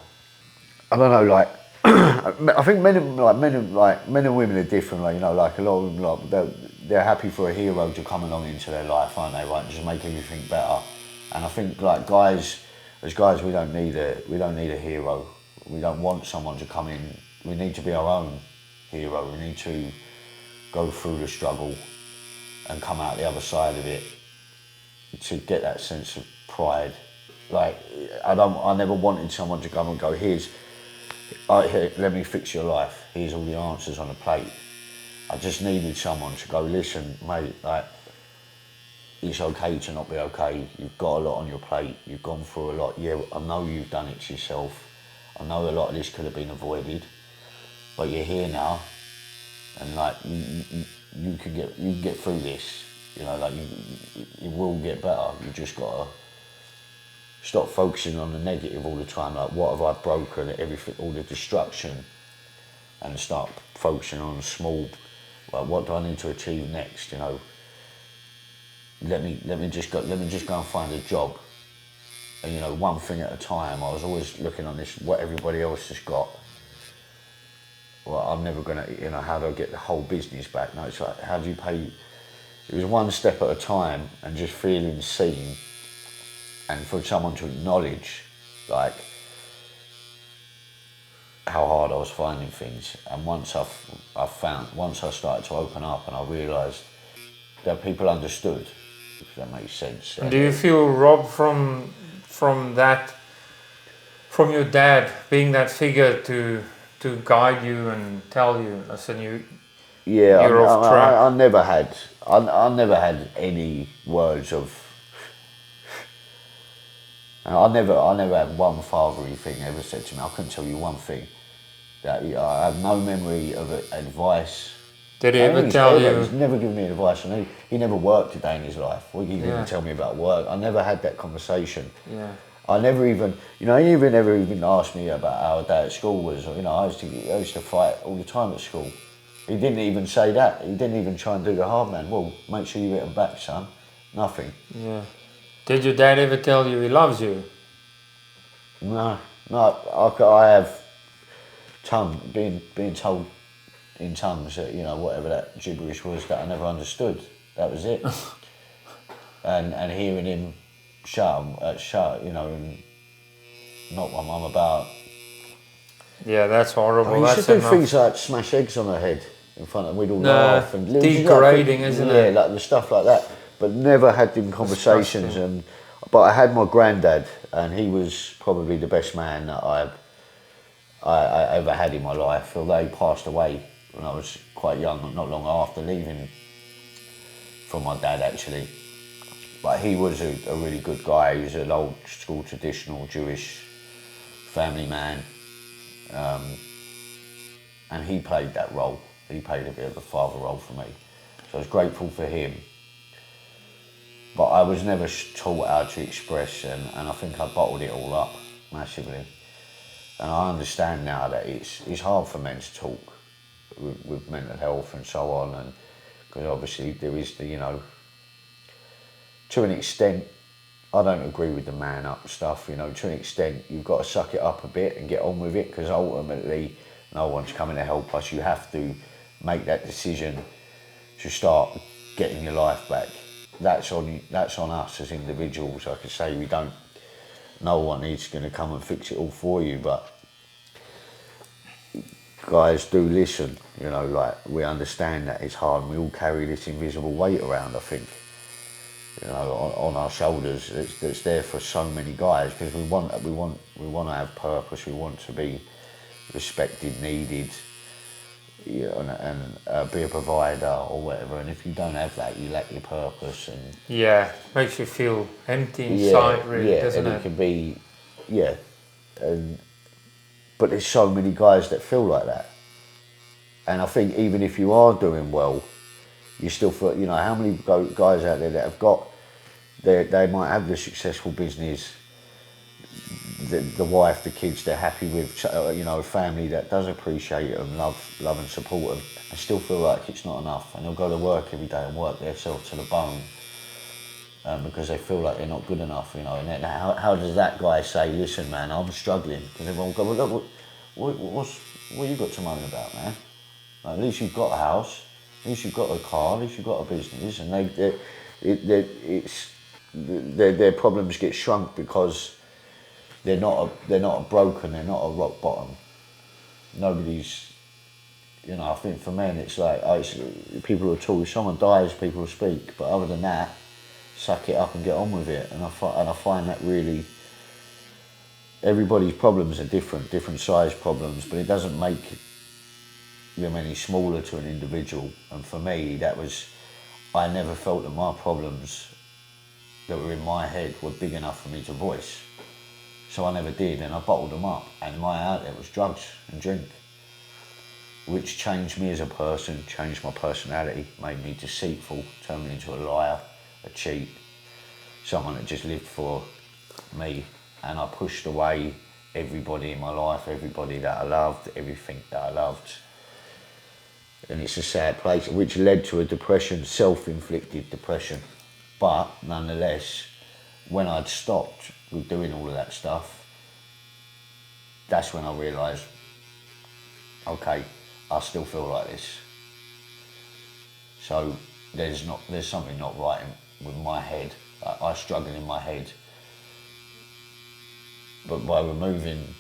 I don't know. Like I think men and women are different. Like, you know, like a lot of them, like they're happy for a hero to come along into their life, aren't they? Right, and just make everything better. And I think like guys, as guys, we don't need a hero. We don't want someone to come in. We need to be our own hero. We need to go through the struggle and come out the other side of it to get that sense of pride. Like I never wanted someone to come and go, here, let me fix your life. Here's all the answers on a plate. I just needed someone to go, listen, mate, like, it's okay to not be okay. You've got a lot on your plate. You've gone through a lot. Yeah, I know you've done it to yourself. I know a lot of this could have been avoided, but you're here now, and like you can get through this. You know, like you will get better. You just gotta stop focusing on the negative all the time. Like, what have I broken? Everything, all the destruction, and start focusing on small. Like, what do I need to achieve next? You know. Let me just go and find a job, and you know, one thing at a time. I was always looking on this, what everybody else has got. Well, I'm never gonna, you know, how do I get the whole business back? No, it's like, how do you pay? It was one step at a time, and just feeling seen, and for someone to acknowledge, like, how hard I was finding things. And once I started to open up, and I realised that people understood. If that makes sense. And do you feel robbed from that, from your dad being that figure to guide you and tell you, listen, you're off track? I never had any words of. I never had one fatherly thing ever said to me. I couldn't tell you one thing. That I have no memory of advice. Did he ever tell you? He's never given me advice, and he never worked a day in his life. Well, he didn't even tell me about work. I never had that conversation. Yeah. I never even, you know, he never even asked me about how a day at school was. You know, I used to fight all the time at school. He didn't even say that. He didn't even try and do the hard man. Well, make sure you hit him back, son. Nothing. Yeah. Did your dad ever tell you he loves you? No. I have being told in tongues that, you know, whatever that gibberish was that I never understood. That was it. and hearing him shut, you know, and knock my mum about. Yeah, that's horrible. I used to do things like smash eggs on her head in front of them. We'd all laugh and degrading, isn't it? Yeah, like the stuff like that. But never had them conversations. But I had my granddad, and he was probably the best man that I ever had in my life. Although he passed away when I was quite young, not long after leaving from my dad, actually. But he was a really good guy. He was an old school traditional Jewish family man. And he played that role. He played a bit of a father role for me. So I was grateful for him. But I was never taught how to express, and I think I bottled it all up massively. And I understand now that it's hard for men to talk with mental health and so on, and because obviously there is the, you know, to an extent, I don't agree with the man up stuff, you know, to an extent you've got to suck it up a bit and get on with it, because ultimately no one's coming to help us. You have to make that decision to start getting your life back. That's on us as individuals. Like I say, no one is going to come and fix it all for you, but guys do listen, you know, like we understand that it's hard, and we all carry this invisible weight around, I think, you know, on our shoulders that's there for so many guys, because we want to have purpose, we want to be respected, needed, you know, and be a provider or whatever. And if you don't have that, you lack your purpose. And makes you feel empty inside, really, doesn't it? It can be, but there's so many guys that feel like that. And I think even if you are doing well, you still feel, you know, how many guys out there that have got, they might have the successful business, the wife, the kids, they're happy with, you know, a family that does appreciate them, love and support them, and still feel like it's not enough. And they'll go to work every day and work themselves to the bone because they feel like they're not good enough, you know. And then how does that guy say, listen, man, I'm struggling? Because everyone will go, well, look, what you got to moan about, man? Like, at least you've got a house, at least you've got a car, at least you've got a business, and their problems get shrunk because they're not broken, they're not a rock bottom. Nobody's, you know, I think for men it's like, people will talk, if someone dies, people will speak, but other than that, suck it up and get on with it. And I find that really, everybody's problems are different size problems, but it doesn't make them any smaller to an individual. And for me, I never felt that my problems that were in my head were big enough for me to voice. So I never did, and I bottled them up. And my outlet was drugs and drink, which changed me as a person, changed my personality, made me deceitful, turned me into a liar, a cheat, someone that just lived for me. And I pushed away everybody in my life, everybody that I loved, everything that I loved. And it's a sad place, which led to a depression, self-inflicted depression. But nonetheless, when I'd stopped with doing all of that stuff, that's when I realised, okay, I still feel like this. So there's something not right with my head. I struggle in my head. But by removing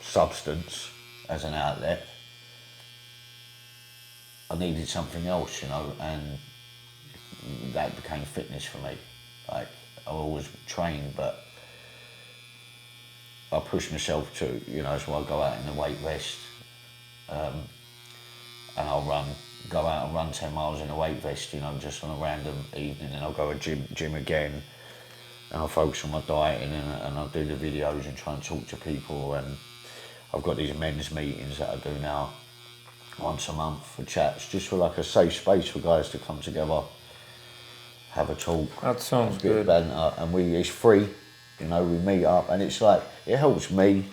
substance as an outlet, I needed something else, you know, and that became fitness for me. Like, I always trained, but I pushed myself to, you know, so I go out in the Weightvest, and I'll go out and run 10 miles in a Weightvest, you know, just on a random evening, and I'll go to gym again, and I'll focus on my dieting, and I'll do the videos and try and talk to people. And I've got these men's meetings that I do now once a month for chats, just for like a safe space for guys to come together, have a talk. That sounds a bit good. of banter, and it's free, you know, we meet up, and it's like, it helps me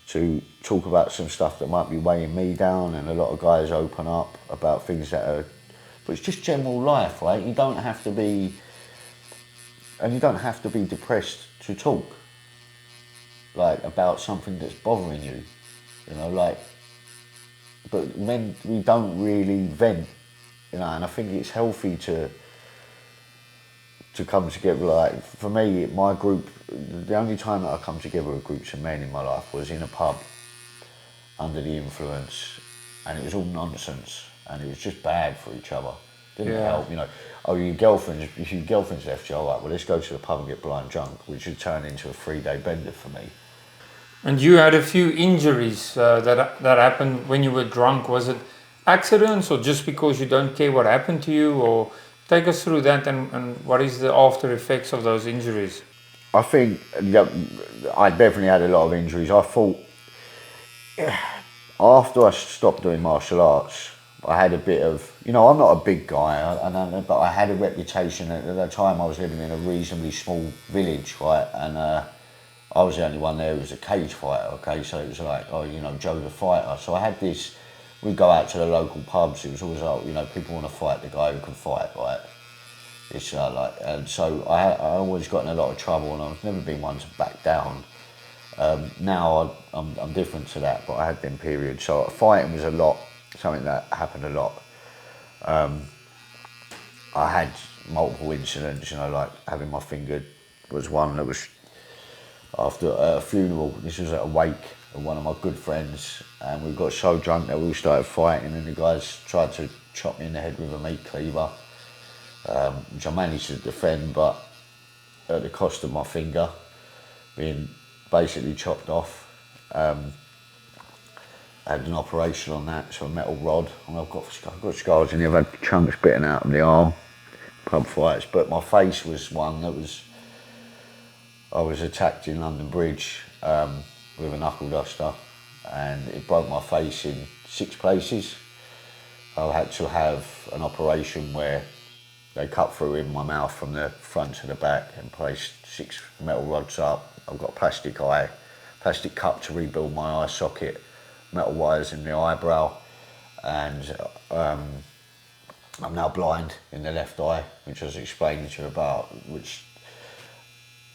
to talk about some stuff that might be weighing me down, and a lot of guys open up about things that are, but it's just general life, right? You don't have to be depressed to talk, like, about something that's bothering you, you know, like, but men, we don't really vent, you know, and I think it's healthy to come together. Like, for me, my group, the only time that I come together with groups of men in my life was in a pub under the influence, and it was all nonsense, and it was just bad for each other. Didn't help, you know. Oh, your girlfriend's left you, all right, well, let's go to the pub and get blind drunk, which had turned into a 3-day bender for me. And you had a few injuries that happened when you were drunk. Was it accidents, or just because you don't care what happened to you? Or take us through that, and what is the after effects of those injuries? I think I definitely had a lot of injuries. I thought, after I stopped doing martial arts, I had a bit of, you know, I'm not a big guy, but I had a reputation. At the time, I was living in a reasonably small village, right, and I was the only one there who was a cage fighter, okay, so it was like, oh, you know, Joe the fighter. So I had this, we'd go out to the local pubs, it was always like, you know, people want to fight the guy who can fight, right? It's and so I always got in a lot of trouble, and I've never been one to back down. Now I'm different to that, but I had them periods. So fighting was something that happened a lot. I had multiple incidents, you know, like having my finger was one that was after a funeral. This was at a wake of one of my good friends, and we got so drunk that we all started fighting, and the guys tried to chop me in the head with a meat cleaver, which I managed to defend, but at the cost of my finger being basically chopped off. I had an operation on that, so a metal rod, and I've got scars in the other, chunks bitten out of the arm, pub fights, but my face was one that I was attacked in London Bridge with a knuckle duster, and it broke my face in 6 places. I had to have an operation where They cut through in my mouth from the front to the back and placed 6 metal rods up. I've got a plastic cup to rebuild my eye socket, metal wires in the eyebrow, and I'm now blind in the left eye, which I was explaining to you about, which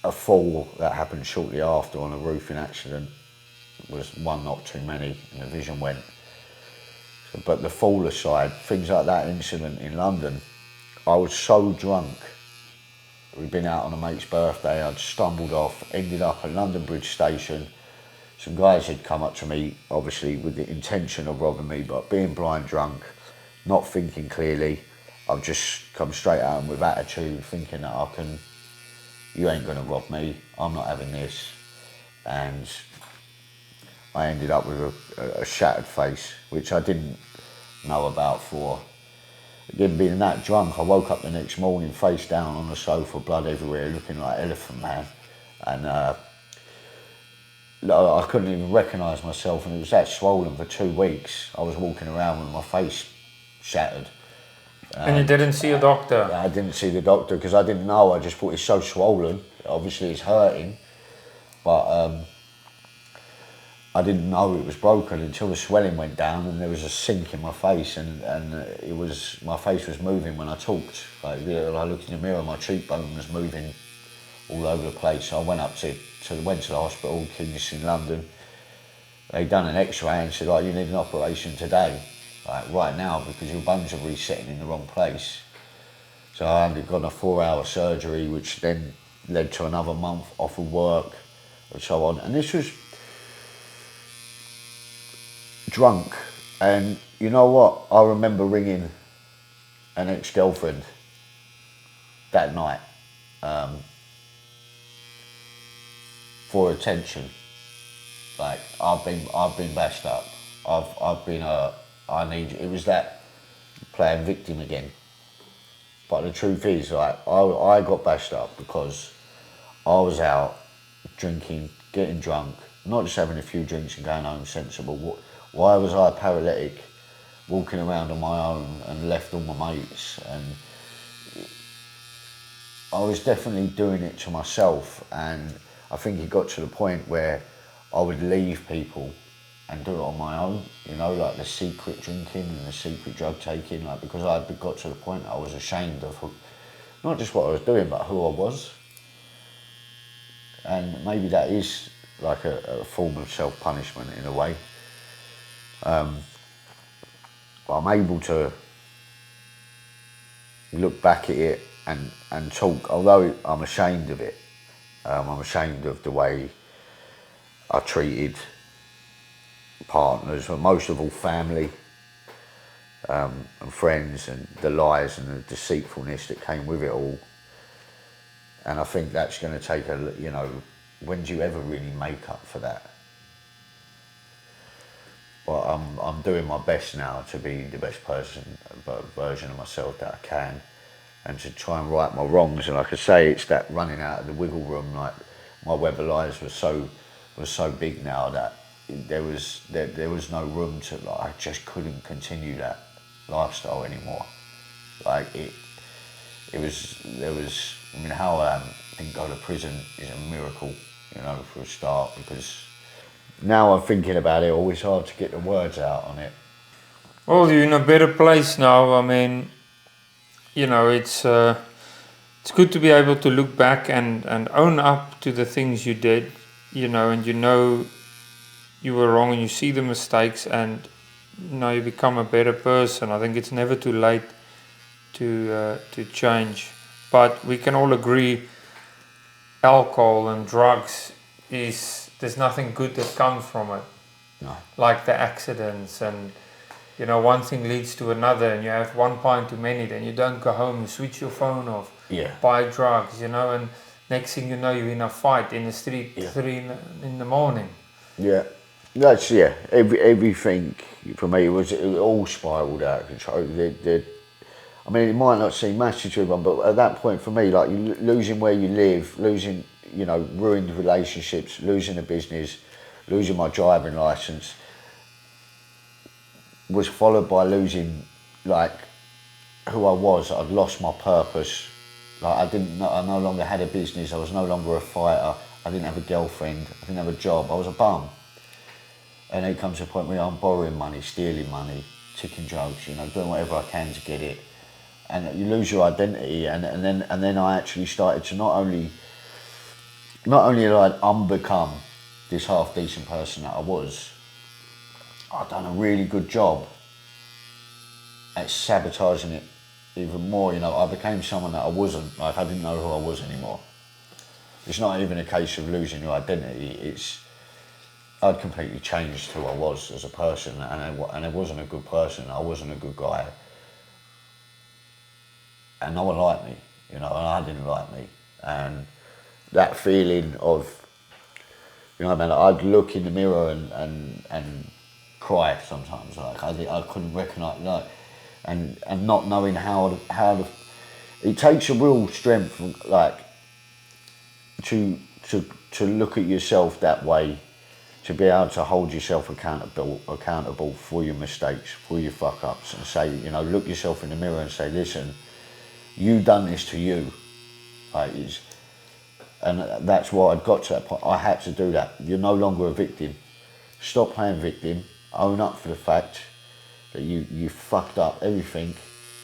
a fall that happened shortly after on a roofing accident was one not too many, and the vision went. So, but the fall aside, things like that incident in London, I was so drunk. We'd been out on a mate's birthday, I'd stumbled off, ended up at London Bridge Station. Some guys had come up to me, obviously with the intention of robbing me, but being blind drunk, not thinking clearly, I've just come straight out with attitude, thinking that you ain't gonna rob me, I'm not having this. And I ended up with a shattered face, which I didn't know about for. Again, being that drunk, I woke up the next morning face down on the sofa, blood everywhere, looking like Elephant Man. And I couldn't even recognise myself, and it was that swollen for 2 weeks. I was walking around with my face shattered. And you didn't see a doctor? I didn't see the doctor because I didn't know. I just thought it's so swollen. Obviously it's hurting, but I didn't know it was broken until the swelling went down and there was a sink in my face, and my face was moving when I talked. Like, I looked in the mirror, my cheekbone was moving all over the place. So I went to the hospital, King's in London. They done an X-ray and said, like, you need an operation today, like right now, because your bones are resetting in the wrong place. So I undergone a 4-hour surgery, which then led to another month off of work and so on. And this was drunk, and you know what? I remember ringing an ex-girlfriend that night for attention. Like, I've been bashed up. It was that playing victim again. But the truth is, like, I got bashed up because I was out drinking, getting drunk, not just having a few drinks and going home sensible. Why was I paralytic, walking around on my own and left all my mates? And I was definitely doing it to myself, and I think it got to the point where I would leave people and do it on my own, you know, like the secret drinking and the secret drug taking, like, because I got to the point I was ashamed of not just what I was doing, but who I was. And maybe that is like a form of self-punishment in a way. But I'm able to look back at it and talk, although I'm ashamed of it. I'm ashamed of the way I treated partners, but most of all family and friends, and the lies and the deceitfulness that came with it all. And I think that's going to take when do you ever really make up for that? But I'm doing my best now to be the best version of myself that I can, and to try and right my wrongs. And like I say, it's that running out of the wiggle room. Like, my web of lies was so big now that there was no room to, like, I just couldn't continue that lifestyle anymore. Like, there was, I mean, how I didn't go to prison is a miracle, you know, for a start, because now I'm thinking about it, always hard to get the words out on it. Well, you're in a better place now. I mean, you know, it's good to be able to look back and own up to the things you did, you know, and you know you were wrong, and you see the mistakes, and you know, you become a better person. I think it's never too late to change. But we can all agree, alcohol and drugs there's nothing good that comes from it. No. Like the accidents, and you know, one thing leads to another, and you have one pint too many, then you don't go home, you switch your phone off, buy drugs, you know, and next thing you know, you're in a fight in the street 3 in the morning. Yeah, that's, everything for me it all spiralled out of control. I mean, it might not seem massive to everyone, but at that point for me, like, you losing where you live, losing, you know, ruined relationships, losing a business, losing my driving licence, was followed by losing, like, who I was. I'd lost my purpose. Like I no longer had a business. I was no longer a fighter. I didn't have a girlfriend. I didn't have a job. I was a bum. And then it comes to a point where I'm borrowing money, stealing money, taking drugs, you know, doing whatever I can to get it. And you lose your identity. And then I actually started to not only did I unbecome this half decent person that I was, I'd done a really good job at sabotaging it even more. You know, I became someone that I wasn't. Like, I didn't know who I was anymore. It's not even a case of losing your identity. I'd completely changed who I was as a person, and I wasn't a good person. I wasn't a good guy, and no one liked me. You know, and I didn't like me. And that feeling of, you know, man, I'd look in the mirror and cry sometimes. Like I couldn't recognise, like, and not knowing how it takes a real strength, like, to look at yourself that way, to be able to hold yourself accountable for your mistakes, for your fuck ups, and say, you know, look yourself in the mirror and say, listen, you done this to you. Like, and that's why I'd got to that point. I had to do that. You're no longer a victim. Stop playing victim. Own up for the fact that you fucked up everything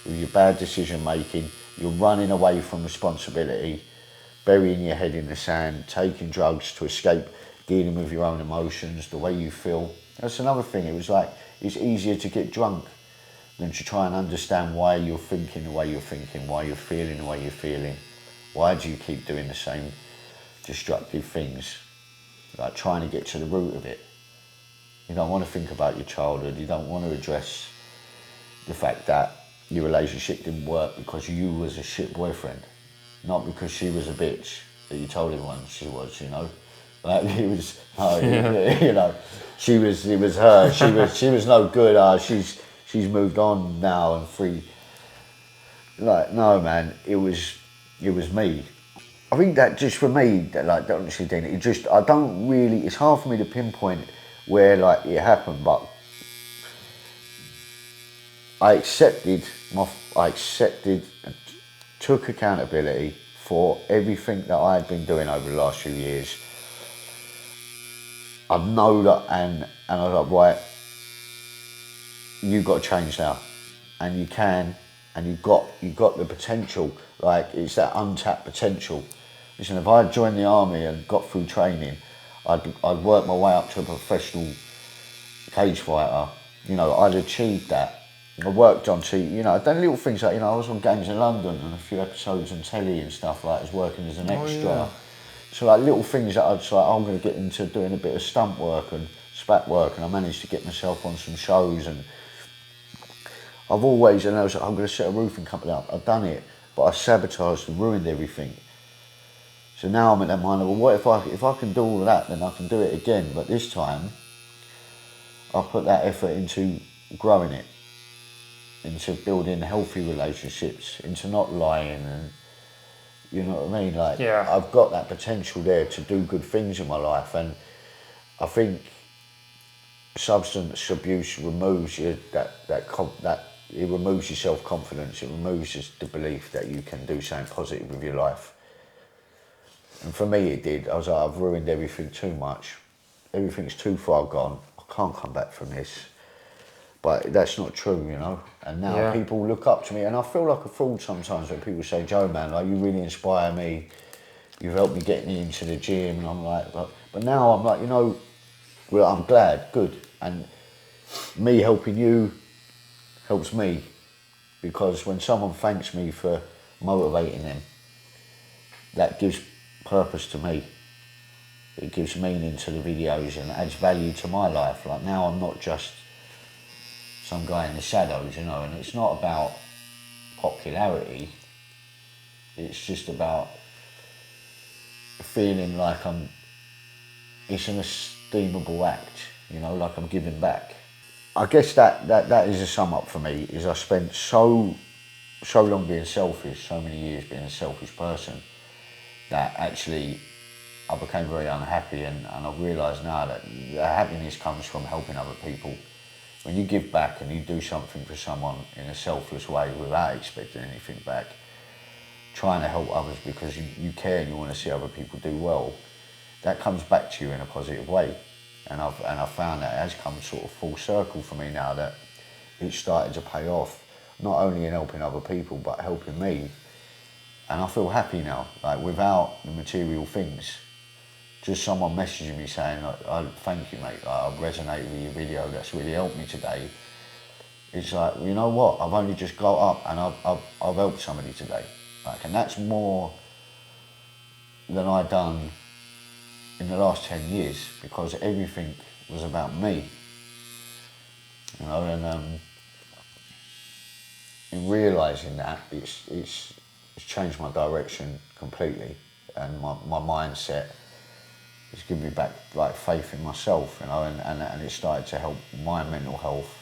with your bad decision making. You're running away from responsibility, burying your head in the sand, taking drugs to escape dealing with your own emotions, the way you feel. That's another thing. It was like, it's easier to get drunk than to try and understand why you're thinking the way you're thinking, why you're feeling the way you're feeling. Why do you keep doing the same destructive things? Like, trying to get to the root of it. You don't want to think about your childhood. You don't want to address the fact that your relationship didn't work because you was a shit boyfriend, not because she was a bitch that you told everyone she was, you know. Like, it was, you know, it was her. She was no good. She's moved on now and free. Like, no, man, it was me. I think that just for me, like, honestly, Dean, it's hard for me to pinpoint where, like, it happened, but I accepted and took accountability for everything that I had been doing over the last few years. I know that, and I was like, right, you've got to change now, and you can, and you've got the potential. Like, it's that untapped potential. Listen, if I had joined the army and got through training, I'd worked my way up to a professional cage fighter. You know, I'd achieved that. I worked on you know, I'd done little things like, you know, I was on Games in London and a few episodes on telly and stuff, like, I was working as an extra. Yeah. So, like, little things that I'd say, I'm going to get into doing a bit of stunt work and spat work, and I managed to get myself on some shows. And I've always, and I was like, I'm going to set a roofing company up. I've done it, but I sabotaged and ruined everything. So now I'm at that mind of, well, what if I can do all of that, then I can do it again. But this time, I'll put that effort into growing it, into building healthy relationships, into not lying, and, you know what I mean? Like, yeah. I've got that potential there to do good things in my life, and I think substance abuse removes you that it removes your self-confidence. It removes the belief that you can do something positive with your life. And for me, it did. I was like, I've ruined everything too much. Everything's too far gone. I can't come back from this. But that's not true, you know. And now people look up to me, and I feel like a fool sometimes when people say, Joe, man, like, you really inspire me. You've helped me get into the gym. And I'm like, but now I'm like, you know, well, I'm glad, good. And me helping you helps me, because when someone thanks me for motivating them, that gives purpose to me. It gives meaning to the videos and adds value to my life. Like, now I'm not just some guy in the shadows, you know, and it's not about popularity. It's just about feeling like it's an esteemable act, you know, like I'm giving back. I guess that is a sum up for me, is I spent so long being selfish, so many years being a selfish person, that actually I became very unhappy, and I realise now that the happiness comes from helping other people. when you give back and you do something for someone in a selfless way without expecting anything back, trying to help others because you care and you want to see other people do well, that comes back to you in a positive way. And I've found that it has come sort of full circle for me now, that it's started to pay off, not only in helping other people but helping me. And I feel happy now, like without the material things. Just someone messaging me saying, thank you mate, I resonated with your video, that's really helped me today. It's like, you know what, I've only just got up and I've helped somebody today. Like, and that's more than I've done in the last 10 years, because everything was about me. You know, and in realising that, it's changed my direction completely, and my mindset. It's given me back like faith in myself, you know, and it started to help my mental health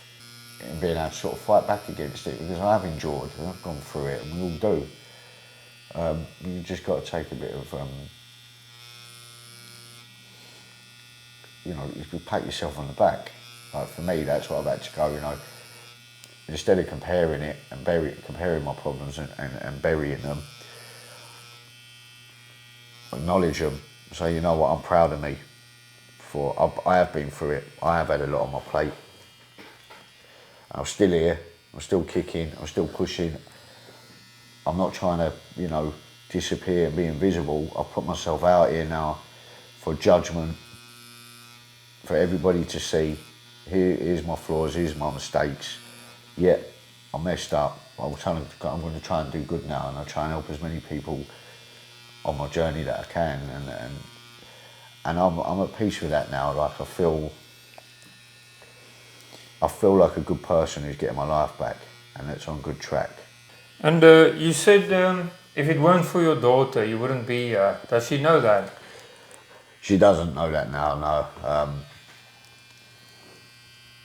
and being able to sort of fight back against it, because I have endured and I've gone through it, and we all do. You just got to take a bit of, you know, you pat yourself on the back. Like for me, that's what I've had to go, you know. Instead of comparing it and comparing my problems and burying them, acknowledge them, say, you know what, I'm proud of me. I have been through it. I have had a lot on my plate. I'm still here. I'm still kicking. I'm still pushing. I'm not trying to, you know, disappear and be invisible. I've put myself out here now for judgment, for everybody to see. Here's my flaws. Here's my mistakes. Yeah, I messed up. I'm going to try and do good now, and I'll try and help as many people on my journey that I can, and I'm at peace with that now. Like I feel like a good person who's getting my life back, and it's on good track. And you said if it weren't for your daughter, you wouldn't be here. Does she know that? She doesn't know that now, no.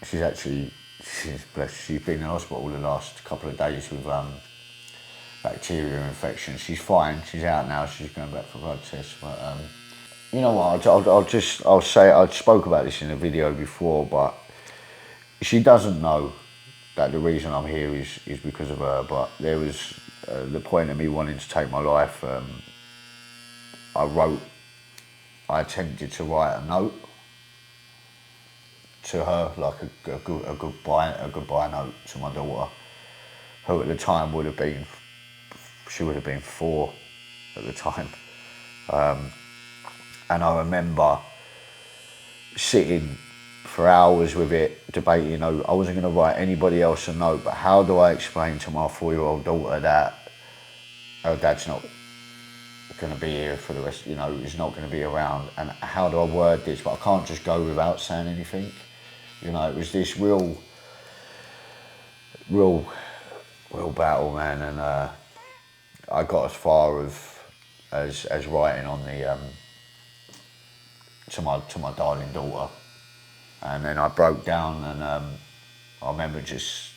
She's been in hospital the last couple of days with bacterial infection. She's fine. She's out now. She's going back for blood tests. But you know what? I'll say I spoke about this in a video before, but she doesn't know that the reason I'm here is because of her. But there was the point of me wanting to take my life. I attempted to write a note to her, like a goodbye note to my daughter, who at the time would have been 4 at the time. And I remember sitting for hours with it, debating, you know, I wasn't going to write anybody else a note, but how do I explain to my 4-year-old daughter that her dad's not going to be here for the rest, you know, he's not going to be around, and how do I word this? But I can't just go without saying anything. You know, it was this real battle, man, and I got as far as writing on the to my darling daughter, and then I broke down, and I remember it just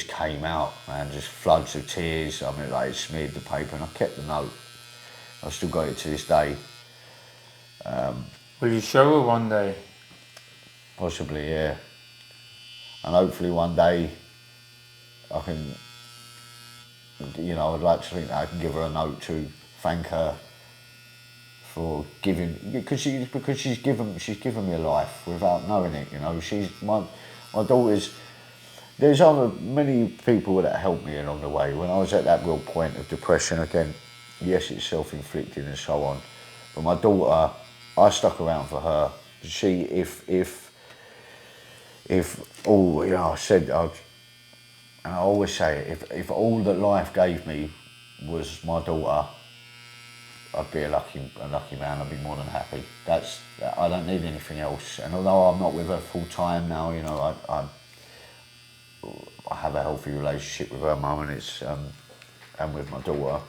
came out, man, just floods of tears. I mean, like, it smeared the paper, and I kept the note. I've still got it to this day. Will you show her one day? Possibly, yeah. And hopefully one day I can, you know, I'd like to think that I can give her a note to thank her for giving, because she's given me a life without knowing it, you know. She's my daughter's. There's many people that helped me along the way. When I was at that real point of depression, again, yes, it's self-inflicted and so on, but my daughter, I stuck around for her. She, if all, you know, and I always say it, if all that life gave me was my daughter, I'd be a lucky man. I'd be more than happy. I don't need anything else. And although I'm not with her full time now, you know, I have a healthy relationship with her mum, and with my daughter.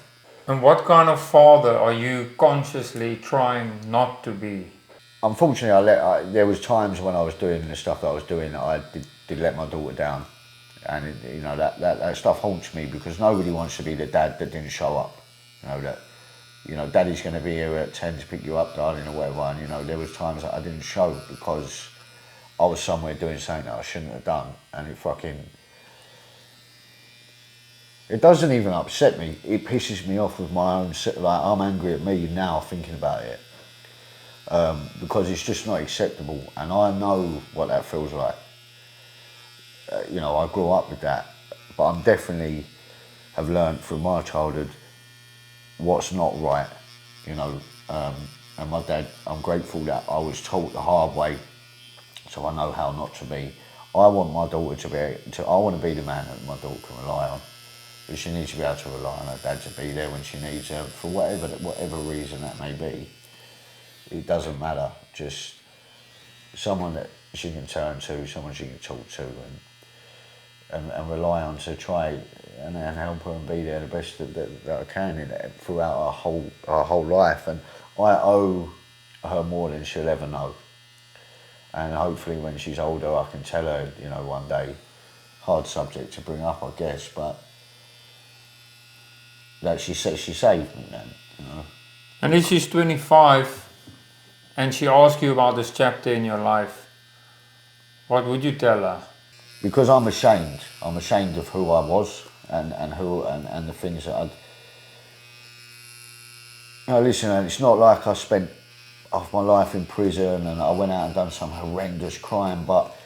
And what kind of father are you consciously trying not to be? Unfortunately, there was times when I was doing the stuff that I was doing that I did let my daughter down, and you know that stuff haunts me, because nobody wants to be the dad that didn't show up. You know, Daddy's going to be here at 10 to pick you up, darling, or whatever. And you know, there was times that I didn't show because I was somewhere doing something that I shouldn't have done, and it doesn't even upset me. It pisses me off with my own. Like, I'm angry at me now thinking about it, because it's just not acceptable, and I know what that feels like. You know, I grew up with that, but I'm definitely have learned through my childhood what's not right. You know, and my dad. I'm grateful that I was taught the hard way, so I know how not to be. I want my daughter to be. I want to be the man that my daughter can rely on. But she needs to be able to rely on her dad to be there when she needs her, for whatever reason that may be. It doesn't matter. Just someone that she can turn to, someone she can talk to, and rely on to try and help her and be there the best that I can throughout our whole life. And I owe her more than she'll ever know. And hopefully when she's older, I can tell her, you know, one day. Hard subject to bring up, I guess, but that she saved me then, you know. And if she's 25 and she asks you about this chapter in your life, what would you tell her? Because I'm ashamed. I'm ashamed of who I was and the things that I'd... You know, listen, it's not like I spent half my life in prison and I went out and done some horrendous crime, but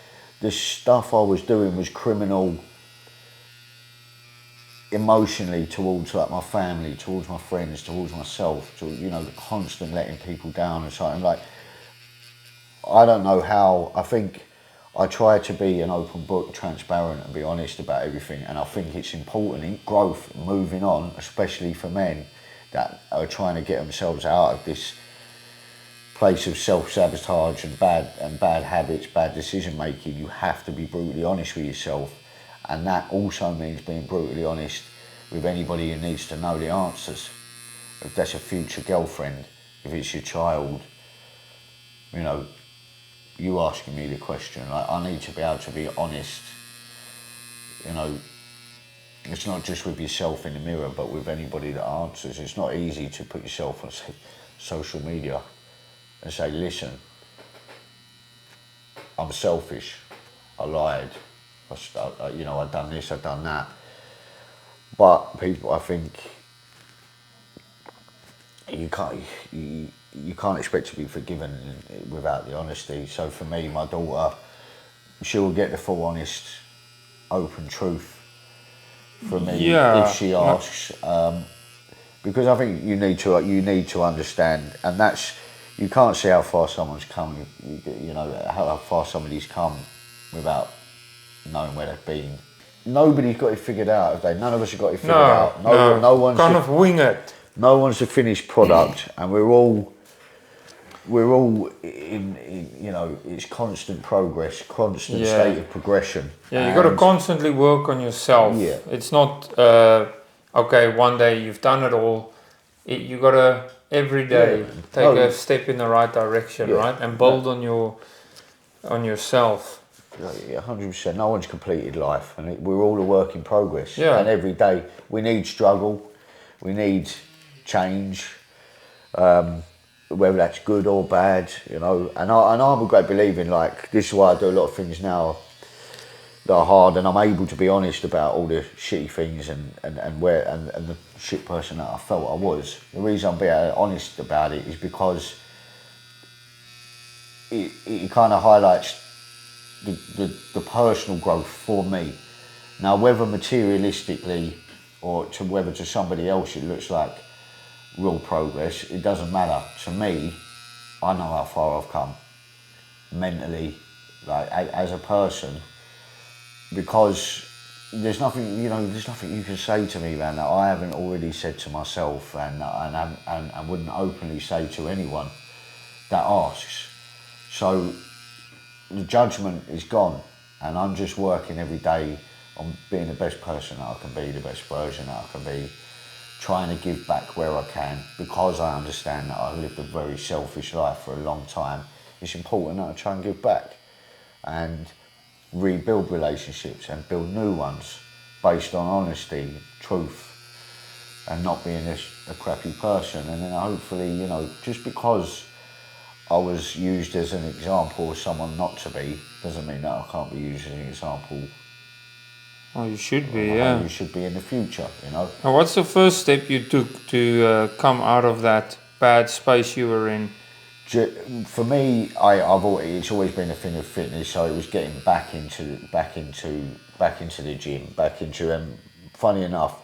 the stuff I was doing was criminal emotionally towards like my family, towards my friends, towards myself, to, you know, the constant letting people down and something. Like, I don't know how. I think I try to be an open book, transparent, and be honest about everything, and I think it's important in growth, moving on, especially for men that are trying to get themselves out of this place of self-sabotage and bad habits, bad decision making. You have to be brutally honest with yourself, and that also means being brutally honest with anybody who needs to know the answers. If that's a future girlfriend, if it's your child, you know, you asking me the question, like, I need to be able to be honest. You know, it's not just with yourself in the mirror, but with anybody that answers. It's not easy to put yourself on social media and say, listen, I'm selfish, I lied, you know, I've done this, I've done that. But people, I think, you can't expect to be forgiven without the honesty. So for me, my daughter, she'll get the full, honest, open truth from me if she asks. Because I think you need to understand, and that's, you can't see how far someone's come. You know how far somebody's come without knowing where they've been. Nobody's got it figured out, have they? None of us have got it figured out. No one's kind of wing it. No one's a finished product, and we're all in you know, it's constant progress, constant state of progression. Yeah, you got to constantly work on yourself. Yeah. It's not okay, one day you've done it all. You got to every day take a step in the right direction, right, and build on yourself. Yeah, 100%. No one's completed life, and we're all a work in progress. Yeah. And every day we need struggle, we need change, whether that's good or bad, you know. And I'm a great believer in, like, this is why I do a lot of things now that are hard, and I'm able to be honest about all the shitty things and the shit person that I felt I was. The reason I'm being honest about it is because it kind of highlights the personal growth for me. Now, whether materialistically or whether to somebody else it looks like real progress, it doesn't matter. To me, I know how far I've come mentally, like as a person, because there's nothing you can say to me, man, that I haven't already said to myself and wouldn't openly say to anyone that asks. So the judgment is gone, and I'm just working every day on being the best person that I can be, the best version that I can be, trying to give back where I can, because I understand that I've lived a very selfish life for a long time. It's important that I try and give back and rebuild relationships and build new ones based on honesty, truth, and not being a crappy person. And then hopefully, you know, just because I was used as an example of someone not to be, doesn't mean that I can't be used as an example Oh, you should be, of how yeah. you should be in the future, you know. Now, what's the first step you took to come out of that bad space you were in? For me, it's always been a thing of fitness. So it was getting back into the gym, back into. Funny enough,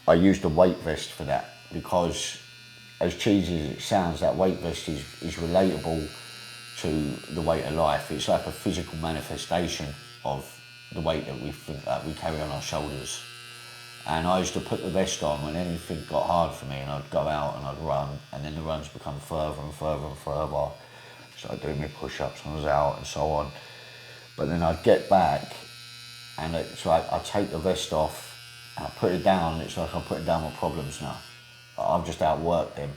I used a weight vest for that because, as cheesy as it sounds, that weight vest is relatable to the weight of life. It's like a physical manifestation of the weight that we think that we carry on our shoulders. And I used to put the vest on when anything got hard for me, and I'd go out and I'd run, and then the runs become further and further and further. Started doing my push-ups when I was out and so on. But then I'd get back, and it's like I'd take the vest off, and I put it down, and it's like I'm putting down my problems now. I've just outworked them.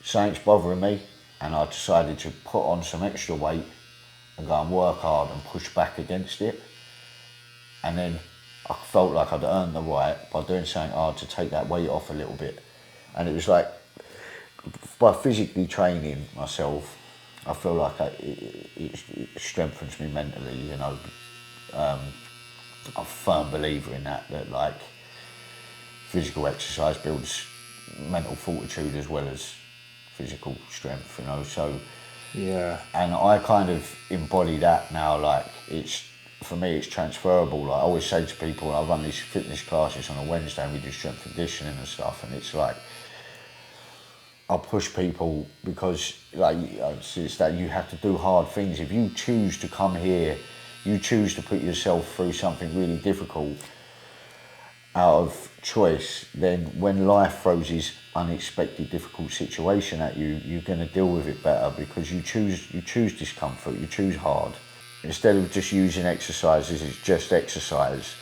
Something's bothering me, and I decided to put on some extra weight and go and work hard and push back against it. And then I felt like I'd earned the right by doing something hard to take that weight off a little bit. And it was like, by physically training myself, I feel like it strengthens me mentally, you know. I'm a firm believer in that like physical exercise builds mental fortitude as well as physical strength, you know. So, Yeah. and I kind of embody that now, like for me it's transferable. Like I always say to people, I run these fitness classes on a Wednesday and we do strength conditioning and stuff, and it's like I push people because like it's that you have to do hard things. If you choose to come here, you choose to put yourself through something really difficult out of choice, then when life throws this unexpected difficult situation at you, you're going to deal with it better because you choose discomfort, you choose hard. Instead of just using exercises as just exercise,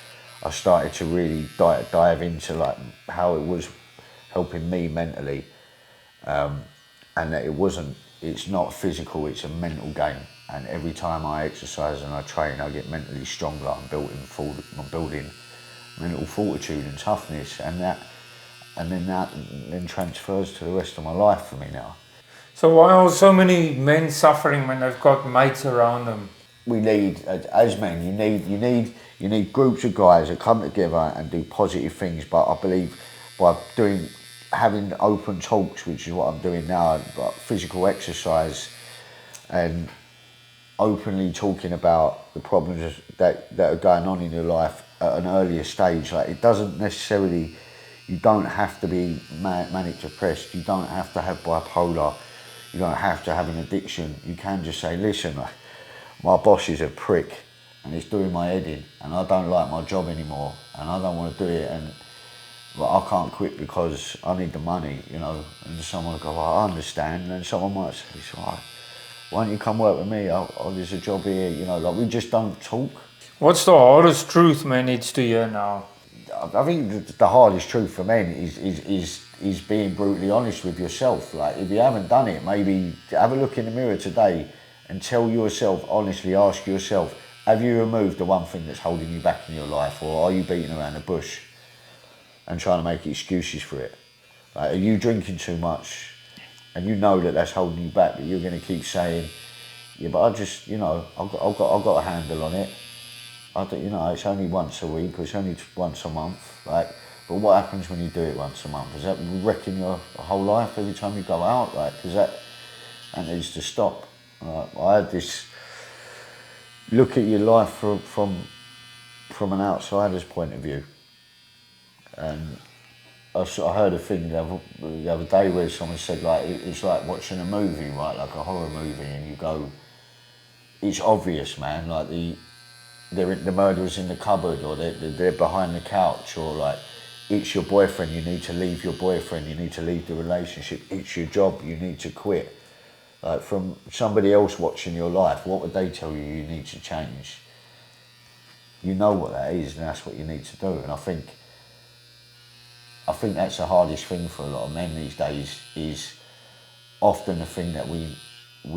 I started to really dive into like how it was helping me mentally, and that it's not physical, it's a mental game. And every time I exercise and I train, I get mentally stronger. I'm building mental fortitude and toughness, and that transfers to the rest of my life for me now. So why are so many men suffering when they've got mates around them? We need, as men, you need groups of guys that come together and do positive things. But I believe by having open talks, which is what I'm doing now, but physical exercise and openly talking about the problems that are going on in your life at an earlier stage. Like it doesn't necessarily, you don't have to be manic depressed, you don't have to have bipolar, you don't have to have an addiction. You can just say, listen, my boss is a prick and it's doing my head in and I don't like my job anymore and I don't want to do it, and I can't quit because I need the money, you know. And someone will go, well, I understand. And then someone might say, it's all right, why don't you come work with me? There's a job here, you know. Like we just don't talk. What's the hardest truth man needs to hear now? I think the hardest truth for men is being brutally honest with yourself. Like if you haven't done it, maybe have a look in the mirror today and tell yourself honestly, ask yourself, have you removed the one thing that's holding you back in your life, or are you beating around the bush and trying to make excuses for it? Like, are you drinking too much and you know that that's holding you back, but you're going to keep saying, yeah, but I just, you know, I've got a handle on it. I don't, you know, it's only once a week, or it's only once a month. Like, but what happens when you do it once a month? Is that wrecking your whole life every time you go out? Like, that needs to stop. I had this look at your life from an outsider's point of view, and I heard a thing the other day where someone said like it's like watching a movie, right, like a horror movie, and you go, it's obvious, man, like the murderer's in the cupboard, or they're behind the couch, or like it's your boyfriend, you need to leave your boyfriend, you need to leave the relationship, it's your job, you need to quit. Like from somebody else watching your life, what would they tell you you need to change? You know what that is, and that's what you need to do. And I think that's the hardest thing for a lot of men these days, is often the thing that we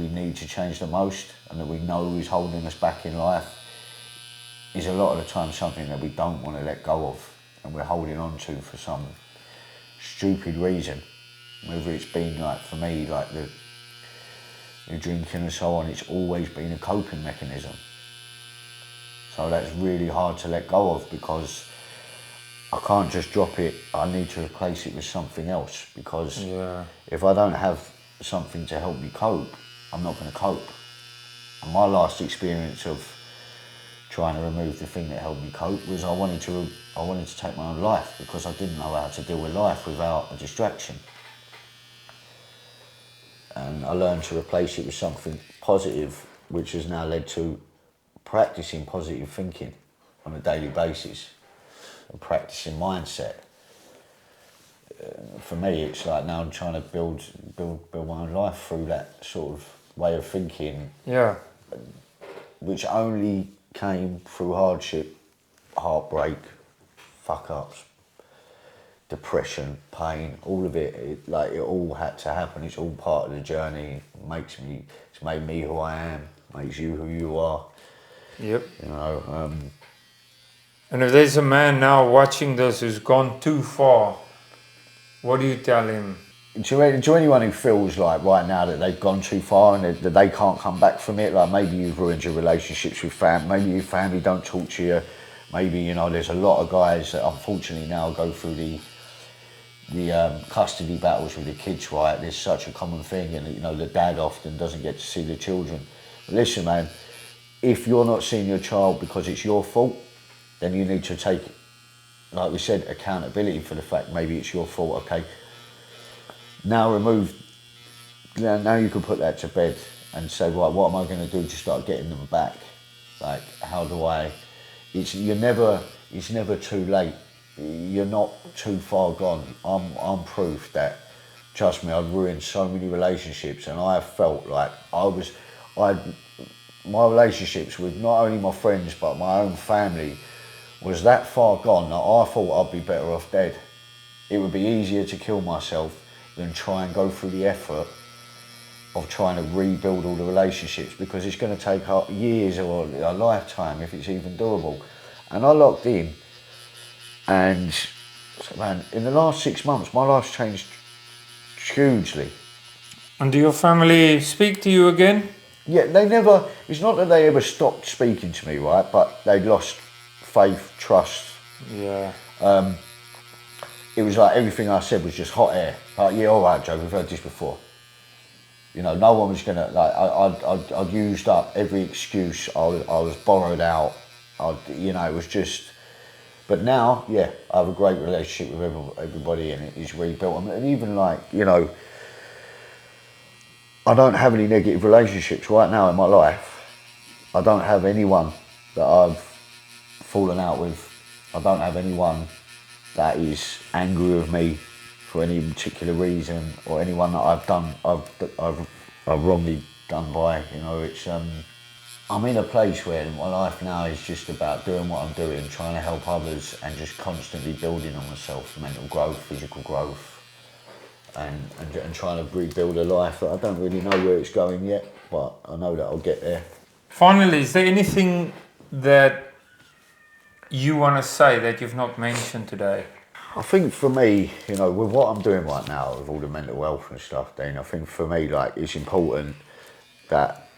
need to change the most and that we know is holding us back in life is a lot of the time something that we don't want to let go of and we're holding on to for some stupid reason. Whether it's been like, for me, like your drinking and so on, it's always been a coping mechanism. So that's really hard to let go of, because I can't just drop it. I need to replace it with something else, because if I don't have something to help me cope, I'm not going to cope. And my last experience of trying to remove the thing that helped me cope was I wanted to take my own life, because I didn't know how to deal with life without a distraction. And I learned to replace it with something positive, which has now led to practicing positive thinking on a daily basis and practicing mindset. For me, it's like now I'm trying to build my own life through that sort of way of thinking. Yeah. Which only came through hardship, heartbreak, fuck-ups, depression, pain, all of it. It all had to happen. It's all part of the journey. It's made me who I am, makes you who you are. Yep. You know. And if there's a man now watching this who's gone too far, what do you tell him? To anyone who feels like right now that they've gone too far and that they can't come back from it, like maybe you've ruined your relationships with maybe your family don't talk to you, maybe, you know, there's a lot of guys that unfortunately now go through the custody battles with the kids, right? There's such a common thing, and you know, the dad often doesn't get to see the children. But listen, man, if you're not seeing your child because it's your fault, then you need to take, like we said, accountability for the fact maybe it's your fault. Okay, now now you can put that to bed and say, right, what am I going to do to start getting them back? Like, how do I? It's never too late. You're not too far gone. I'm proof that, trust me, I've ruined so many relationships, and I felt like my relationships with not only my friends but my own family was that far gone that I thought I'd be better off dead. It would be easier to kill myself than try and go through the effort of trying to rebuild all the relationships, because it's going to take years or a lifetime if it's even doable. And I locked in, and man, in the last 6 months, my life's changed hugely. And do your family speak to you again? Yeah, it's not that they ever stopped speaking to me, right? But they'd lost faith, trust. Yeah. It was like everything I said was just hot air. Like, yeah, all right, Joe, we've heard this before. You know, no one was gonna, like, I'd used up every excuse. I was borrowed out. You know, it was just. But now, yeah, I have a great relationship with everybody, and it is rebuilt. And even like, you know, I don't have any negative relationships right now in my life. I don't have anyone that I've fallen out with. I don't have anyone that is angry with me for any particular reason, or anyone that I've wrongly done by. You know, it's I'm in a place where my life now is just about doing what I'm doing, trying to help others, and just constantly building on myself, mental growth, physical growth, and trying to rebuild a life that I don't really know where it's going yet, but I know that I'll get there. Finally, is there anything that you want to say that you've not mentioned today? I think for me, you know, with what I'm doing right now, with all the mental health and stuff, Dean, I think for me, like, it's important that,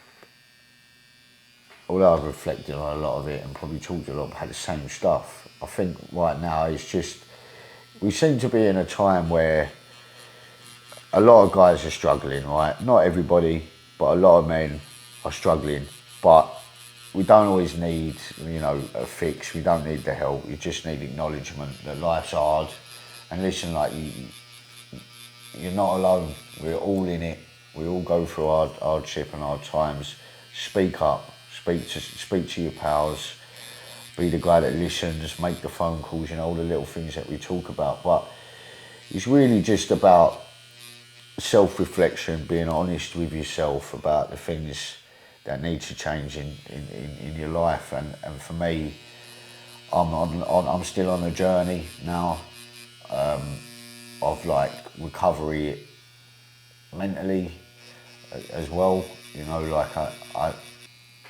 although I've reflected on a lot of it and probably talked a lot about the same stuff, I think right now it's just, we seem to be in a time where a lot of guys are struggling, right? Not everybody, but a lot of men are struggling. But we don't always need, you know, a fix. We don't need the help. You just need acknowledgement that life's hard. And listen, like, you're not alone. We're all in it. We all go through hardship and hard times. Speak up. Speak to your pals. Be the guy that listens. Make the phone calls. You know, all the little things that we talk about. But it's really just about self-reflection, being honest with yourself about the things that need to change in your life. And for me, I'm still on a journey now of like recovery mentally as well. You know, like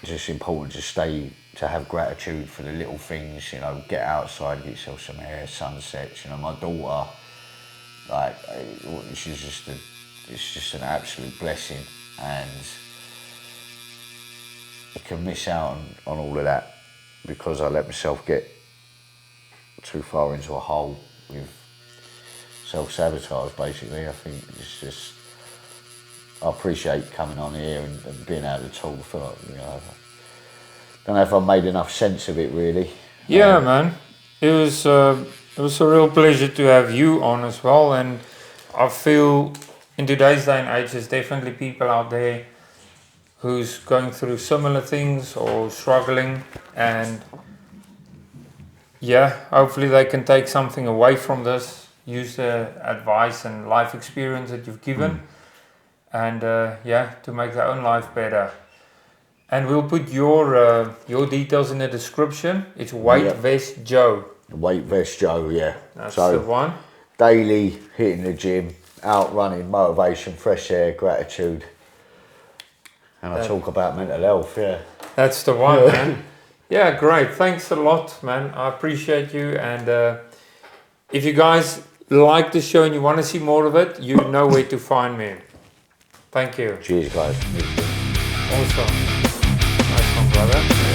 it's just important to have gratitude for the little things. You know, get outside, get yourself some air, sunsets. You know, my daughter, like, it's just an absolute blessing. and I can miss out on all of that because I let myself get too far into a hole with self-sabotage, basically. I think it's just, I appreciate coming on here and being able to talk. I feel like, you know, I don't know if I've made enough sense of it, really. Yeah, man. It was a real pleasure to have you on as well, and I feel in today's day and age there's definitely people out there who's going through similar things or struggling, and yeah, hopefully they can take something away from this, use the advice and life experience that you've given, and yeah, to make their own life better. And we'll put your details in the description. It's Weightvest Joe. Weightvest Joe, yeah. That's so, the one. Daily, hitting the gym, out running, motivation, fresh air, gratitude. And I talk about mental health, yeah. That's the one, man. Yeah, great. Thanks a lot, man. I appreciate you. And if you guys like the show and you want to see more of it, you know where to find me. Thank you. Cheers, guys. Awesome. Nice one, brother.